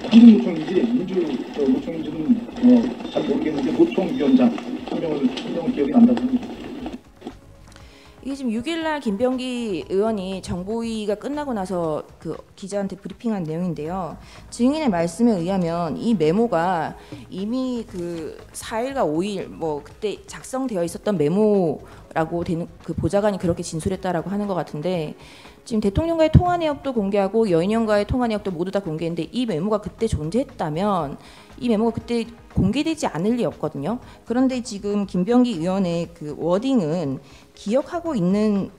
한국노총인지 민주노총인지는 잘 모르겠는데 노총위원장 한 명은 기억이 난다고 합니다. 이게 지금 6일날 김병기 의원이 정보위가 끝나고 나서 그 기자한테 브리핑한 내용인데요. 증인의 말씀에 의하면 이 메모가 이미 그 4일과 5일 뭐 그때 작성되어 있었던 메모라고 되는 그 보좌관이 그렇게 진술했다라고 하는 것 같은데 지금 대통령과의 통화 내역도 공개하고 여인형과의 통화 내역도 모두 다 공개했는데 이 메모가 그때 존재했다면 이 메모가 그때 공개되지 않을 리 없거든요. 그런데 지금 김병기 의원의 그 워딩은 기억하고 있는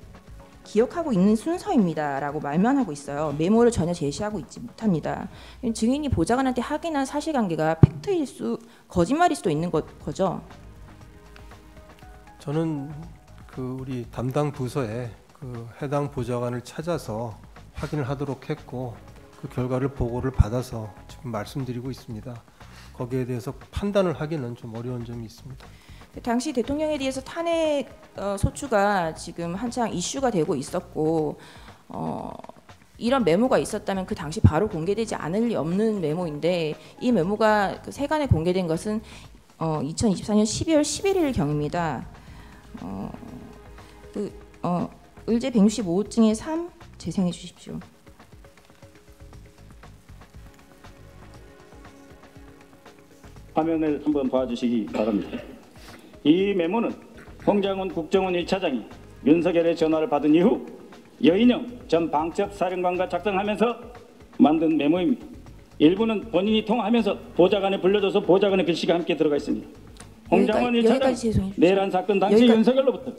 순서입니다라고 말만 하고 있어요. 메모를 전혀 제시하고 있지 못합니다. 증인이 보좌관한테 확인한 사실관계가 팩트일 거짓말일 수도 있는 거죠. 저는 그 우리 담당 부서에 그 해당 보좌관을 찾아서 확인을 하도록 했고 그 결과를 보고를 받아서 지금 말씀드리고 있습니다. 거기에 대해서 판단을 하기는 좀 어려운 점이 있습니다. 당시 대통령에 대해서 탄핵 소추가 지금 한창 이슈가 되고 있었고 이런 메모가 있었다면 그 당시 바로 공개되지 않을 리 없는 메모인데 이 메모가 그 세간에 공개된 것은 2024년 12월 11일 경입니다. 의제 165호증의 3 재생해 주십시오. 화면을 한번 봐주시기 바랍니다. 이 메모는 홍장훈 국정원 1차장이 윤석열의 전화를 받은 이후 여인영 전 방첩사령관과 작성하면서 만든 메모입니다. 일부는 본인이 통화하면서 보좌관에 불러줘서 보좌관의 글씨가 함께 들어가 있습니다. 홍장훈 1차장 내란 사건 당시 윤석열로부터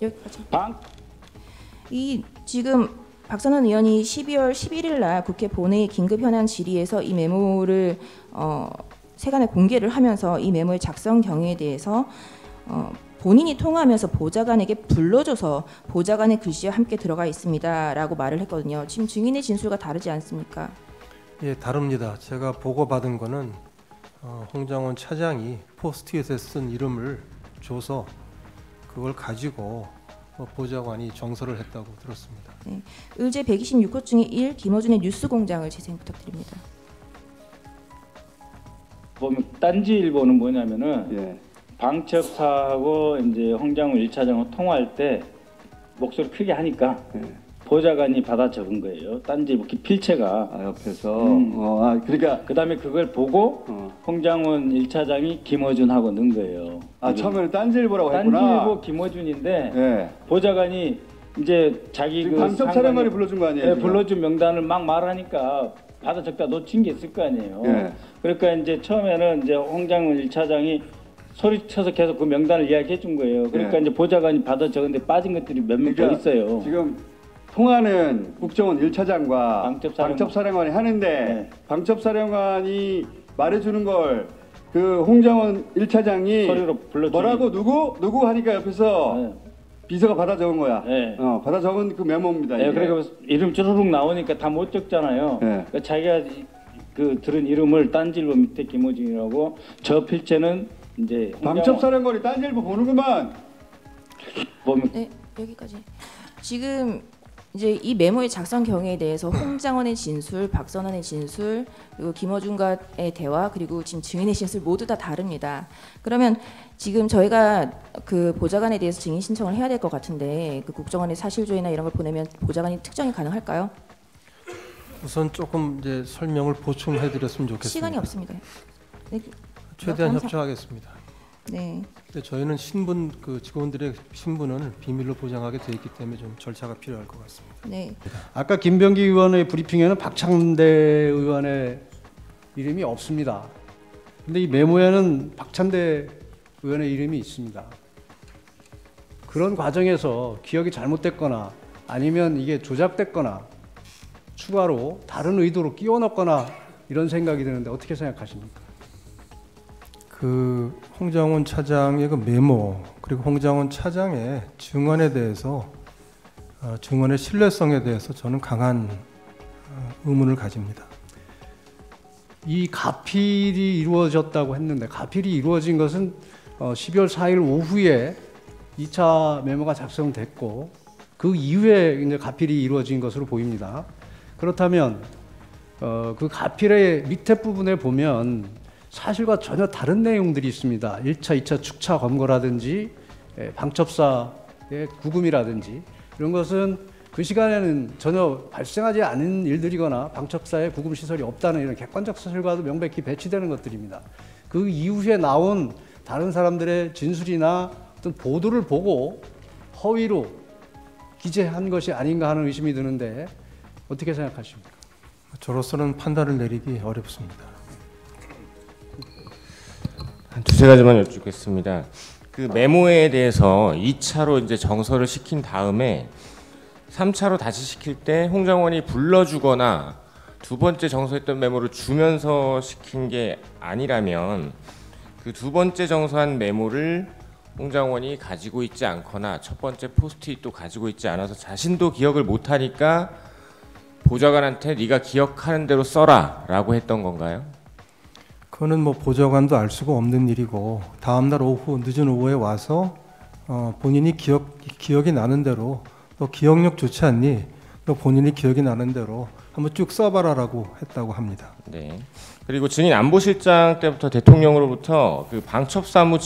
이 지금 박선원 의원이 12월 11일 날 국회 본회의 긴급 현안 질의에서 이 메모를 세간에 공개를 하면서 이 메모의 작성 경위에 대해서 본인이 통화하면서 보좌관에게 불러줘서 보좌관의 글씨와 함께 들어가 있습니다라고 말을 했거든요. 지금 증인의 진술과 다르지 않습니까? 예, 다릅니다. 제가 보고받은 거는 홍장원 차장이 포스트잇에 쓴 이름을 줘서 그걸 가지고 보좌관이 정서를 했다고 들었습니다. 네. 의제 126호 중에 1 김어준의 뉴스공장을 재생 부탁드립니다. 보면 딴지일보는 뭐냐면은 방첩사하고 이제 홍장훈 1차장하고 통화할 때 목소리 크게 하니까 보좌관이 받아 적은 거예요. 딴지일보 필체가 옆에서 그러니까 그다음에 그걸 보고 홍장훈 1차장이 김어준하고 넣은 거예요. 처음에는 딴지일보라고 했구나. 딴지일보 김어준인데 보좌관이 이제 자기 그 방첩사령관이 불러준 거 아니에요? 네, 불러준 명단을 막 말하니까 받아 적다 놓친 게 있을 거 아니에요. 그러니까 이제 처음에는 이제 홍장훈 1차장이 소리쳐서 계속 그 명단을 이야기해 준 거예요. 그러니까 이제 보좌관이 받아 적은데 빠진 것들이 몇 명 더 있어요. 지금 통화는 국정원 1차장과 방첩사령관이 하는데 방첩사령관이 말해주는 걸 그 홍장원 1차장이 소리로 불러주니. 뭐라고 누구 하니까 옆에서 비서가 받아 적은 거야. 받아 적은 그 메모입니다. 네, 그러니까 이름 쭈루룩 나오니까 다 못 적잖아요. 그러니까 자기가 그 들은 이름을 딴지일보 밑에 김호준이라고 저 필체는 이제 방첩사령관이 딴지일보 보는구만. 네, 여기까지. 지금 이제 이 메모의 작성 경위에 대해서 홍장원의 진술, 박선원의 진술, 그리고 김어준과의 대화, 그리고 지금 증인의 진술 모두 다 다릅니다. 그러면 지금 저희가 그 보좌관에 대해서 증인 신청을 해야 될 것 같은데 그 국정원의 사실조회나 이런 걸 보내면 보좌관이 특정이 가능할까요? 우선 조금 이제 설명을 보충해드렸으면 좋겠습니다. 시간이 없습니다. 네, 최대한 협조하겠습니다. 네. 근데 저희는 신분 그 직원들의 신분을 비밀로 보장하게 돼 있기 때문에 좀 절차가 필요할 것 같습니다. 네. 아까 김병기 의원의 브리핑에는 박창대 의원의 이름이 없습니다. 근데 이 메모에는 박찬대 의원의 이름이 있습니다. 그런 과정에서 기억이 잘못됐거나 아니면 이게 조작됐거나 추가로 다른 의도로 끼워 넣거나 이런 생각이 드는데 어떻게 생각하십니까? 그 홍장원 차장의 그 메모 그리고 홍장원 차장의 증언에 대해서 증언의 신뢰성에 대해서 저는 강한 의문을 가집니다. 이 가필이 이루어졌다고 했는데 가필이 이루어진 것은 12월 4일 오후에 2차 메모가 작성됐고 그 이후에 이제 가필이 이루어진 것으로 보입니다. 그렇다면 그 가필의 밑에 부분에 보면 사실과 전혀 다른 내용들이 있습니다. 1차, 2차 축차 검거라든지 방첩사의 구금이라든지 이런 것은 그 시간에는 전혀 발생하지 않은 일들이거나 방첩사에 구금 시설이 없다는 이런 객관적 사실과도 명백히 배치되는 것들입니다. 그 이후에 나온 다른 사람들의 진술이나 어떤 보도를 보고 허위로 기재한 것이 아닌가 하는 의심이 드는데 어떻게 생각하십니까? 저로서는 판단을 내리기 어렵습니다. 한 두세 가지만 여쭙겠습니다. 그 메모에 대해서 2차로 이제 정서를 시킨 다음에 3차로 다시 시킬 때 홍장원이 불러주거나 두 번째 정서했던 메모를 주면서 시킨 게 아니라면 그 두 번째 정서한 메모를 홍장원이 가지고 있지 않거나 첫 번째 포스트잇도 가지고 있지 않아서 자신도 기억을 못하니까 보좌관한테 네가 기억하는 대로 써라 라고 했던 건가요? 그거는 뭐 보좌관도 알 수가 없는 일이고 다음날 오후 늦은 오후에 와서 본인이 기억이 나는 대로 너 기억력 좋지 않니? 너 본인이 기억이 나는 대로 한번 쭉 써봐라라고 했다고 합니다. 네. 그리고 증인 안보실장 때부터 대통령으로부터 그 방첩사무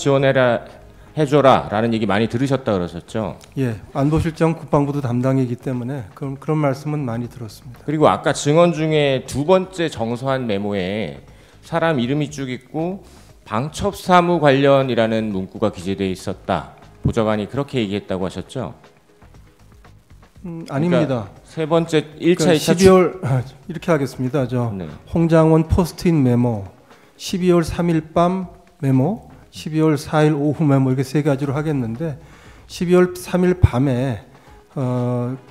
해줘라라는 얘기 많이 들으셨다 그러셨죠? 예, 안보실장 국방부도 담당이기 때문에 그런 말씀은 많이 들었습니다. 그리고 아까 증언 중에 두 번째 정서한 메모에 사람 이름이 쭉 있고 방첩사무 관련이라는 문구가 기재되어 있었다. 보좌관이 그렇게 얘기했다고 하셨죠? 아닙니다. 그러니까 세 번째 1차, 그러니까 2차 12월 이렇게 하겠습니다. 네. 홍장원 포스트잇 메모, 12월 3일 밤 메모, 12월 4일 오후 메모 이렇게 세 가지로 하겠는데 12월 3일 밤에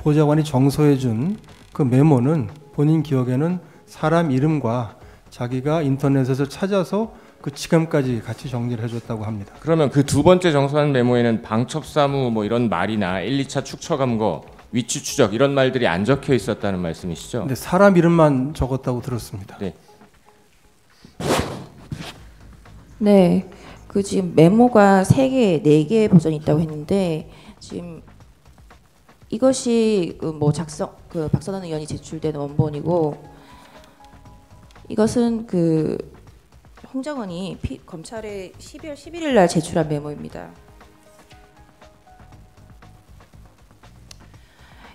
보좌관이 정서해 준 그 메모는 본인 기억에는 사람 이름과 자기가 인터넷에서 찾아서 그 지금까지 같이 정리를 해줬다고 합니다. 그러면 그 두 번째 정서한 메모에는 방첩사무 뭐 이런 말이나 1, 2차 축처감거, 위치 추적 이런 말들이 안 적혀 있었다는 말씀이시죠? 네, 사람 이름만 적었다고 들었습니다. 네. 네, 그 지금 메모가 3개, 4개의 버전이 있다고 했는데 지금 이것이 뭐 박선원 의원이 제출된 원본이고 이것은 그 홍장원이 검찰에 12월 11일 날 제출한 메모입니다.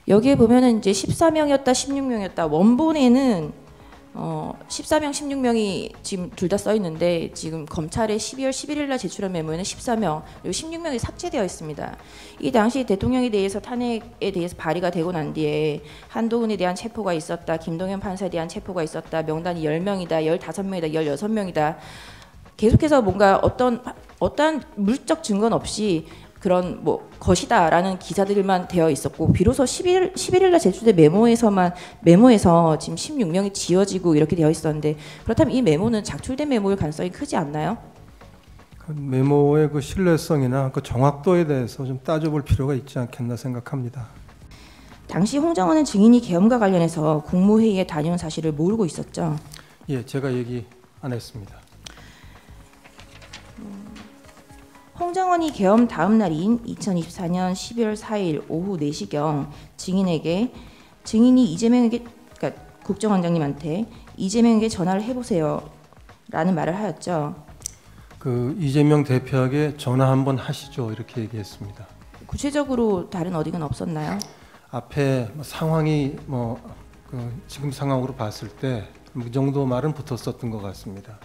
여기에 보면은 이제 14명이었다, 16명이었다. 원본에는 14명, 16명이 지금 둘 다 써 있는데 지금 검찰에 12월 11일 날 제출한 메모에는 14명 그리고 16명이 삭제되어 있습니다. 이 당시 대통령에 대해서 탄핵에 대해서 발의가 되고 난 뒤에 한동훈에 대한 체포가 있었다, 김동연 판사에 대한 체포가 있었다, 명단이 10명이다, 15명이다, 16명이다. 계속해서 뭔가 어떠한 물적 증거는 없이 그런 뭐 것이다라는 기사들만 되어 있었고 비로소 11일 날 제출된 메모에서 지금 16명이 지워지고 이렇게 되어 있었는데 그렇다면 이 메모는 작출된 메모일 가능성이 크지 않나요? 그 메모의 그 신뢰성이나 그 정확도에 대해서 좀 따져볼 필요가 있지 않겠나 생각합니다. 당시 홍장원은 증인이 계엄과 관련해서 국무회의에 다녀온 사실을 모르고 있었죠? 예, 제가 얘기 안 했습니다. 홍장원이 계엄 다음 날인 2024년 12월 4일 오후 4시경 증인이 이재명에게 그러니까 국정원장님한테 이재명에게 전화를 해보세요 라는 말을 하였죠. 그 이재명 대표에게 전화 한번 하시죠 이렇게 얘기했습니다. 구체적으로 다른 어디가 없었나요? 앞에 상황이 지금 상황으로 봤을 때 그 정도 말은 붙었었던 것 같습니다.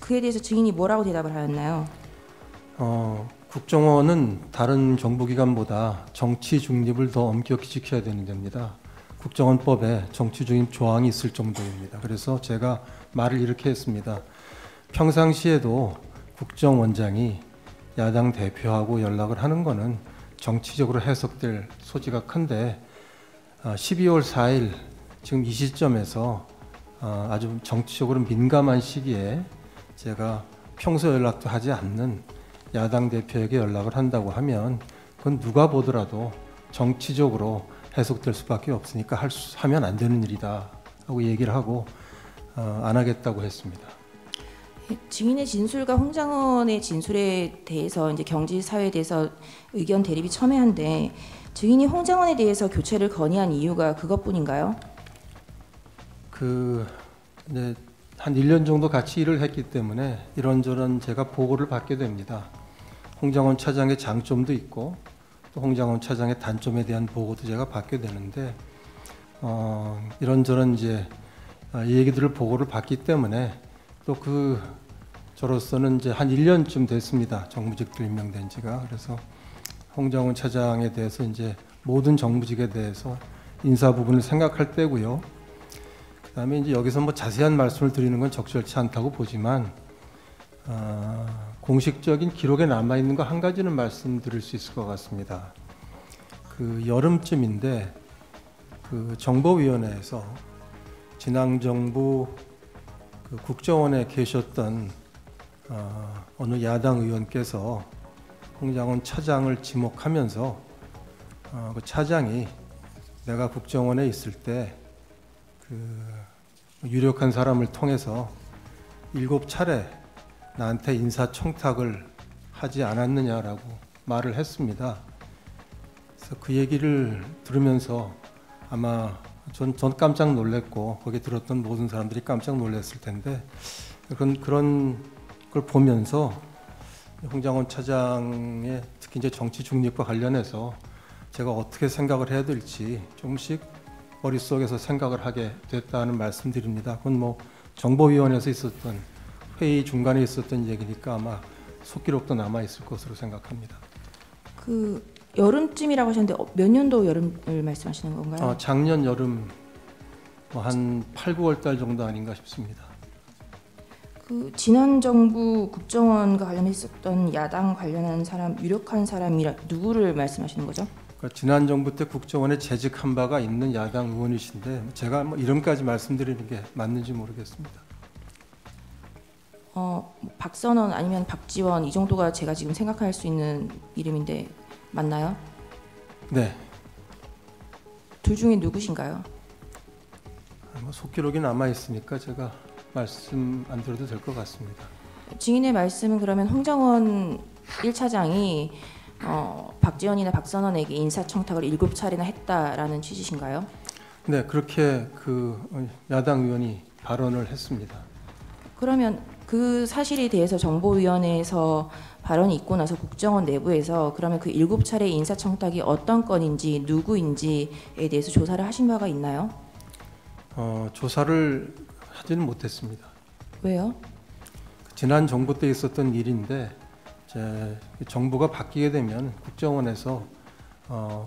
그에 대해서 증인이 뭐라고 대답을 하였나요? 국정원은 다른 정보기관보다 정치 중립을 더 엄격히 지켜야 되는 데입니다. 국정원법에 정치 중립 조항이 있을 정도입니다. 그래서 제가 말을 이렇게 했습니다. 평상시에도 국정원장이 야당 대표하고 연락을 하는 것은 정치적으로 해석될 소지가 큰데 12월 4일 지금 이 시점에서 아주 정치적으로 민감한 시기에 제가 평소 연락도 하지 않는 야당 대표에게 연락을 한다고 하면 그건 누가 보더라도 정치적으로 해석될 수밖에 없으니까 하면 안 되는 일이다 하고 얘기를 하고 안 하겠다고 했습니다. 증인의 진술과 홍 장원의 진술에 대해서 이제 경지 사회에 대해서 의견 대립이 첨예한데 증인이 홍 장원에 대해서 교체를 건의한 이유가 그것뿐인가요? 네, 한 1년 정도 같이 일을 했기 때문에 이런저런 제가 보고를 받게 됩니다. 홍장원 차장의 장점도 있고 또 홍장원 차장의 단점에 대한 보고도 제가 받게 되는데 이런저런 이제 얘기들을 보고를 받기 때문에 또 저로서는 이제 한 1년쯤 됐습니다. 정무직들 임명된 지가. 그래서 홍장원 차장에 대해서 이제 모든 정무직에 대해서 인사 부분을 생각할 때고요. 그다음에 이제 여기서 뭐 자세한 말씀을 드리는 건 적절치 않다고 보지만 공식적인 기록에 남아 있는 거 한 가지는 말씀드릴 수 있을 것 같습니다. 여름쯤인데 정보위원회에서 지난 정부 국정원에 계셨던 어느 야당 의원께서 홍장원 차장을 지목하면서 그 차장이 내가 국정원에 있을 때 유력한 사람을 통해서 7차례 나한테 인사청탁을 하지 않았느냐라고 말을 했습니다. 그래서 그 얘기를 들으면서 아마 전 깜짝 놀랐고 거기 들었던 모든 사람들이 깜짝 놀랐을 텐데 그런 걸 보면서 홍장원 차장의 특히 이제 정치 중립과 관련해서 제가 어떻게 생각을 해야 될지 조금씩 머릿속에서 생각을 하게 됐다는 말씀드립니다. 그건 뭐 정보위원회에서 있었던 회의 중간에 있었던 얘기니까 아마 속기록도 남아 있을 것으로 생각합니다. 여름쯤이라고 하셨는데 몇 년도 여름을 말씀하시는 건가요? 작년 여름 한 8, 9월 달 정도 아닌가 싶습니다. 지난 정부 국정원과 관련했었던 야당 관련한 사람, 유력한 사람이라 누구를 말씀하시는 거죠? 지난 정부 때 국정원에 재직한 바가 있는 야당 의원이신데 제가 뭐 이름까지 말씀드리는 게 맞는지 모르겠습니다. 박선원 아니면 박지원 이 정도가 제가 지금 생각할 수 있는 이름인데 맞나요? 네. 둘 중에 누구신가요? 속기록이 남아 있으니까 제가 말씀 안 드려도 될 것 같습니다. 증인의 말씀은 그러면 홍장원 1차장이 박지원이나 박선원에게 인사청탁을 7차례나 했다라는 취지신가요? 네, 그렇게 야당 의원이 발언을 했습니다. 그러면 그 사실에 대해서 정보위원회에서 발언이 있고 나서 국정원 내부에서 그러면 그 7차례 인사청탁이 어떤 건인지 누구인지에 대해서 조사를 하신 바가 있나요? 조사를 하지는 못했습니다. 왜요? 지난 정부 때 있었던 일인데 정부가 바뀌게 되면 국정원에서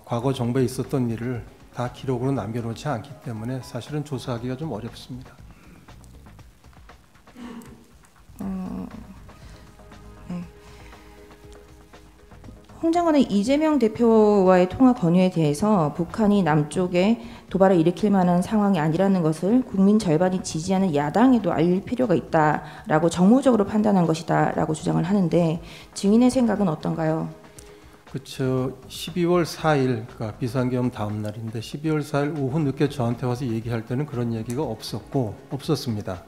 과거 정부에 있었던 일을 다 기록으로 남겨놓지 않기 때문에 사실은 조사하기가 좀 어렵습니다. 네. 홍장원의 이재명 대표와의 통화 권유에 대해서 북한이 남쪽에 도발을 일으킬 만한 상황이 아니라는 것을 국민 절반이 지지하는 야당에도 알릴 필요가 있다라고 정무적으로 판단한 것이다라고 주장을 하는데 증인의 생각은 어떤가요? 그렇죠. 12월 4일 그러니까 비상계엄 다음 날인데 12월 4일 오후 늦게 저한테 와서 얘기할 때는 그런 얘기가 없었습니다.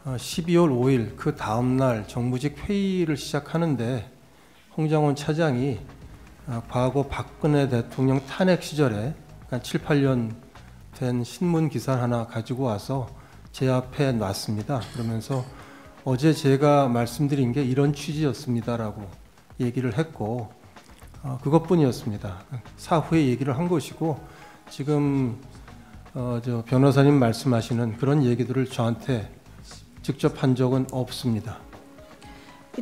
12월 5일 그 다음 날 정무직 회의를 시작하는데 홍장원 차장이 과거 박근혜 대통령 탄핵 시절에 한 7, 8년 된 신문 기사 하나 가지고 와서 제 앞에 놨습니다. 그러면서 어제 제가 말씀드린 게 이런 취지였습니다라고 얘기를 했고 그것뿐이었습니다. 사후에 얘기를 한 것이고 지금 저 변호사님 말씀하시는 그런 얘기들을 저한테 직접 한 적은 없습니다.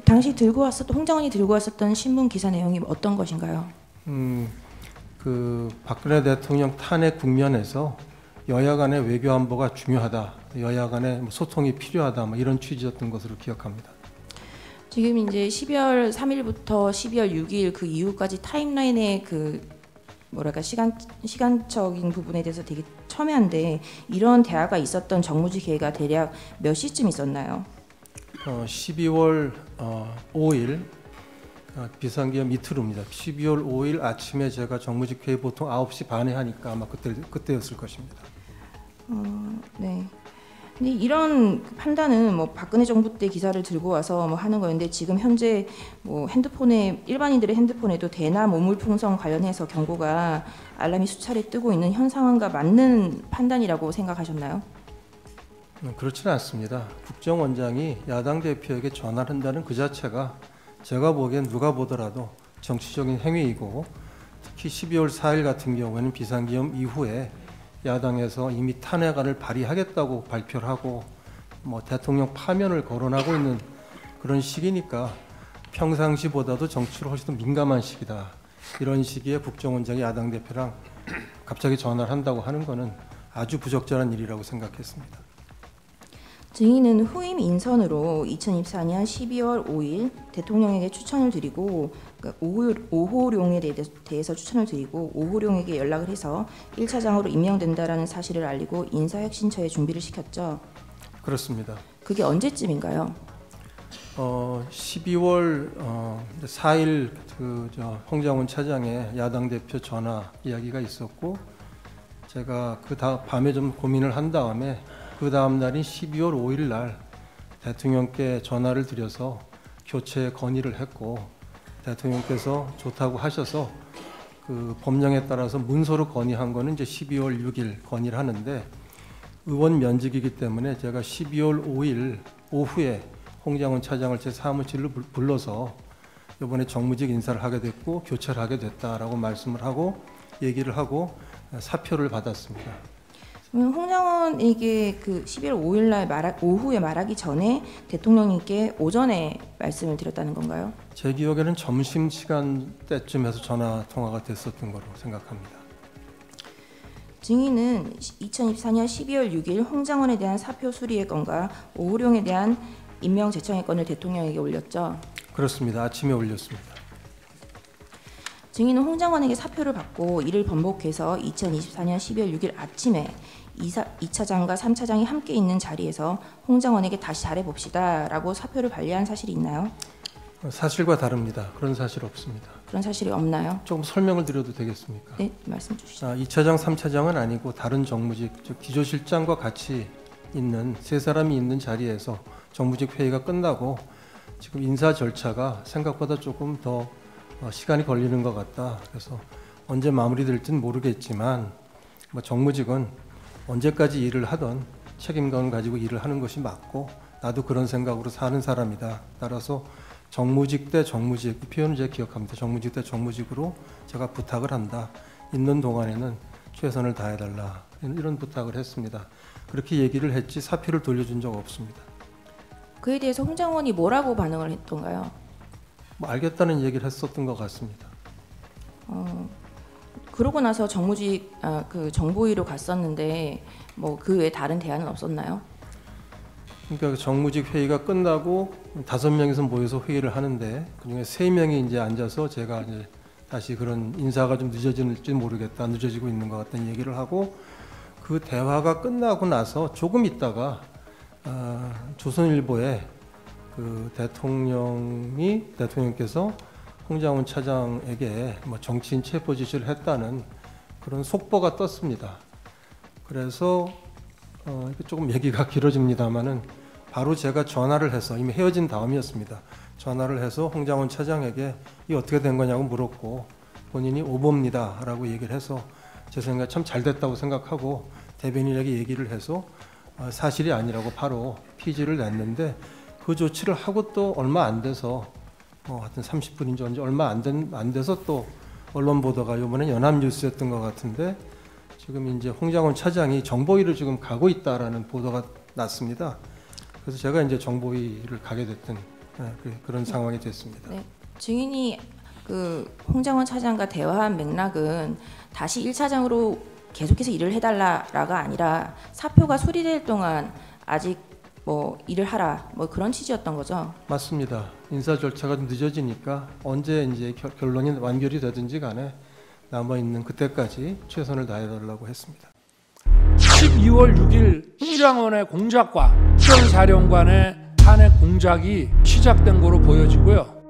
당시 홍장원이 들고 왔었던 신문 기사 내용이 어떤 것인가요? 그 박근혜 대통령 탄핵 국면에서 여야 간의 외교 안보가 중요하다, 여야 간의 소통이 필요하다, 이런 취지였던 것으로 기억합니다. 지금 이제 12월 3일부터 12월 6일 그 이후까지 타임라인에 그 뭐랄까 시간적인 부분에 대해서 되게 첨예한데 이런 대화가 있었던 정무직 회의가 대략 몇 시쯤 있었나요? 12월 5일 비상기업 이틀입니다. 12월 5일 아침에 제가 정무직 회의 보통 9시 반에 하니까 아마 그때였을 것입니다. 네. 근데 이런 판단은 뭐 박근혜 정부 때 기사를 들고 와서 뭐 하는 거였는데 지금 현재 뭐 핸드폰에 일반인들의 핸드폰에도 대남 오물풍선 관련해서 경고가 알람이 수차례 뜨고 있는 현 상황과 맞는 판단이라고 생각하셨나요? 그렇지는 않습니다. 국정원장이 야당 대표에게 전화를 한다는 그 자체가 제가 보기엔 누가 보더라도 정치적인 행위이고 특히 12월 4일 같은 경우에는 비상기업 이후에 야당에서 이미 탄핵안을 발의하겠다고 발표를 하고 뭐 대통령 파면을 거론하고 있는 그런 시기니까 평상시보다도 정치로 훨씬 더 민감한 시기다. 이런 시기에 국정원장이 야당 대표랑 갑자기 전화를 한다고 하는 것은 아주 부적절한 일이라고 생각했습니다. 증인은 후임 인선으로 2024년 12월 5일 대통령에게 추천을 드리고 그러니까 오호룡에 대해서 추천을 드리고 오호룡에게 연락을 해서 1차장으로 임명된다라는 사실을 알리고 인사혁신처에 준비를 시켰죠. 그렇습니다. 그게 언제쯤인가요? 12월 4일 홍장훈 차장의 야당 대표 전화 이야기가 있었고 제가 그 밤에 좀 고민을 한 다음에 그 다음 날인 12월 5일 날 대통령께 전화를 드려서 교체 건의를 했고 대통령께서 좋다고 하셔서 그 법령에 따라서 문서로 건의한 거는 이제 12월 6일 건의를 하는데 의원 면직이기 때문에 제가 12월 5일 오후에 홍장훈 차장을 제 사무실로 불러서 이번에 정무직 인사를 하게 됐고 교체를 하게 됐다라고 말씀을 하고 얘기를 하고 사표를 받았습니다. 홍장원에게 그 12월 5일 날 오후에 말하기 전에 대통령님께 오전에 말씀을 드렸다는 건가요? 제 기억에는 점심 시간 때쯤에서 전화 통화가 됐었던 거로 생각합니다. 증인은 2024년 12월 6일 홍장원에 대한 사표 수리의 건과 오호룡에 대한 임명 제청의 건을 대통령에게 올렸죠. 그렇습니다. 아침에 올렸습니다. 증인은 홍장원에게 사표를 받고 이를 번복해서 2024년 12월 6일 아침에 2차장과 3차장이 함께 있는 자리에서 홍장원에게 다시 잘해봅시다 라고 사표를 발리한 사실이 있나요? 사실과 다릅니다. 그런 사실 없습니다. 그런 사실이 없나요? 조금 설명을 드려도 되겠습니까? 네, 말씀 주시죠. 2차장, 3차장은 아니고 다른 정무직, 기조실장과 같이 있는 세 사람이 있는 자리에서 정무직 회의가 끝나고 지금 인사 절차가 생각보다 조금 더 시간이 걸리는 것 같다. 그래서 언제 마무리될지는 모르겠지만 뭐 정무직은 언제까지 일을 하던 책임감을 가지고 일을 하는 것이 맞고 나도 그런 생각으로 사는 사람이다. 따라서 정무직 대 정무직, 이 표현을 제가 기억합니다. 정무직 대 정무직으로 제가 부탁을 한다. 있는 동안에는 최선을 다해달라. 이런 부탁을 했습니다. 그렇게 얘기를 했지 사표를 돌려준 적 없습니다. 그에 대해서 홍장원이 뭐라고 반응을 했던가요? 뭐 알겠다는 얘기를 했었던 것 같습니다. 그러고 나서 정무직 그 정보위로 갔었는데 뭐 그 외에 다른 대안은 없었나요? 그러니까 정무직 회의가 끝나고 5명이서 모여서 회의를 하는데 그중에 3명이 이제 앉아서 제가 이제 다시 그런 인사가 좀 늦어질지 모르겠다, 늦어지고 있는 것 같다는 얘기를 하고 그 대화가 끝나고 나서 조금 있다가 조선일보에 그 대통령께서 홍장훈 차장에게 뭐 정치인 체포 지시를 했다는 그런 속보가 떴습니다. 그래서 조금 얘기가 길어집니다만은 바로 제가 전화를 해서 이미 헤어진 다음이었습니다. 전화를 해서 홍장훈 차장에게 이 어떻게 된 거냐고 물었고 본인이 오보입니다라고 얘기를 해서 제 생각에 참 잘 됐다고 생각하고 대변인에게 얘기를 해서 사실이 아니라고 바로 피지를 냈는데 그 조치를 하고 또 얼마 안 돼서 하여튼 30분인지 언제 얼마 안 돼서 또 언론 보도가 이번에 연합뉴스였던 것 같은데 지금 이제 홍장훈 차장이 정보위를 지금 가고 있다라는 보도가 났습니다. 그래서 제가 이제 정보위를 가게 됐던 그런 상황이 됐습니다. 네. 증인이 그 홍장훈 차장과 대화한 맥락은 다시 1차장으로 계속해서 일을 해달라가 아니라 사표가 수리될 동안 아직 뭐 일을 하라 뭐 그런 취지였던 거죠. 맞습니다. 인사 절차가 좀 늦어지니까 언제 이제 결론이 완결이 되든지 간에 남아 있는 그때까지 최선을 다해달라고 했습니다. 12월 6일 홍장원의 공작과 특전사령관의 탄핵 공작이 시작된 거로 보여지고요.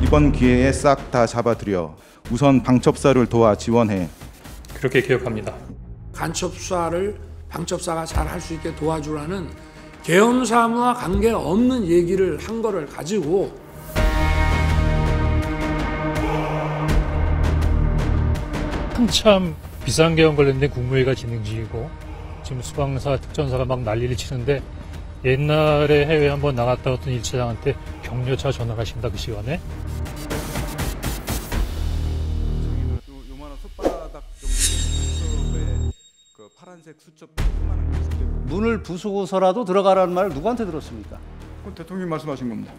이번 기회에 싹 다 잡아들여 우선 방첩사를 도와 지원해. 그렇게 기억합니다. 간첩 수사를 방첩사가 잘 할 수 있게 도와주라는 계엄사무와 관계없는 얘기를 한 거를 가지고 한참 비상계엄 관련된 국무회의가 진행 중이고 지금 수방사, 특전사가 막 난리를 치는데 옛날에 해외 한번 나갔다 왔던 1차장한테 격려차 전화가 하신다 그 시간에. 요만한 손바닥 정도의 그 파란색 수첩 조그마한 게 있을 때 문을 부수고서라도 들어가라는 말을 누구한테 들었습니까? 대통령이 말씀하신 겁니다.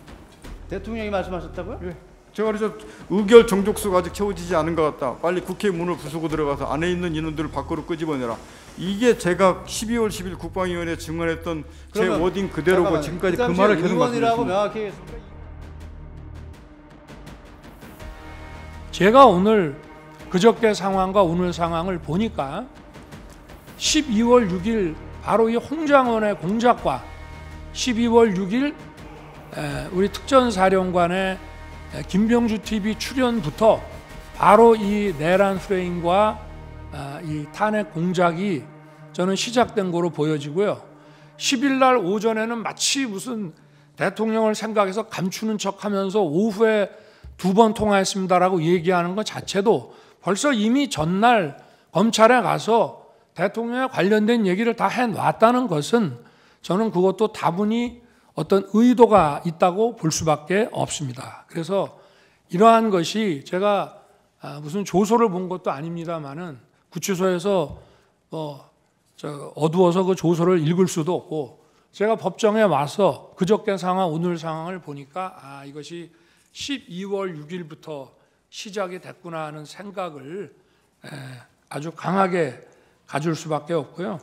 대통령이 말씀하셨다고요? 예. 제가 그래서 의결 정족수가 아직 채워지지 않은 것 같다. 빨리 국회 문을 부수고 들어가서 안에 있는 인원들을 밖으로 끄집어내라. 이게 제가 12월 10일 국방위원회에 증언했던 제 워딩 그대로고 지금까지 그 말을 계속 의원이라고 말씀드렸습니다. 명확히 제가 오늘 그저께 상황과 오늘 상황을 보니까 12월 6일 바로 이 홍장원의 공작과 12월 6일 우리 특전사령관의 김병주 TV 출연부터 바로 이 내란 프레임과 이 탄핵 공작이 저는 시작된 거로 보여지고요. 10일 날 오전에는 마치 무슨 대통령을 생각해서 감추는 척하면서 오후에 2번 통화했습니다라고 얘기하는 것 자체도 벌써 이미 전날 검찰에 가서 대통령에 관련된 얘기를 다 해놨다는 것은 저는 그것도 다분히 어떤 의도가 있다고 볼 수밖에 없습니다. 그래서 이러한 것이 제가 무슨 조서를 본 것도 아닙니다만은 구치소에서 어두워서 그 조서를 읽을 수도 없고 제가 법정에 와서 그저께 상황, 오늘 상황을 보니까 이것이 12월 6일부터 시작이 됐구나 하는 생각을 아주 강하게 가질 수밖에 없고요.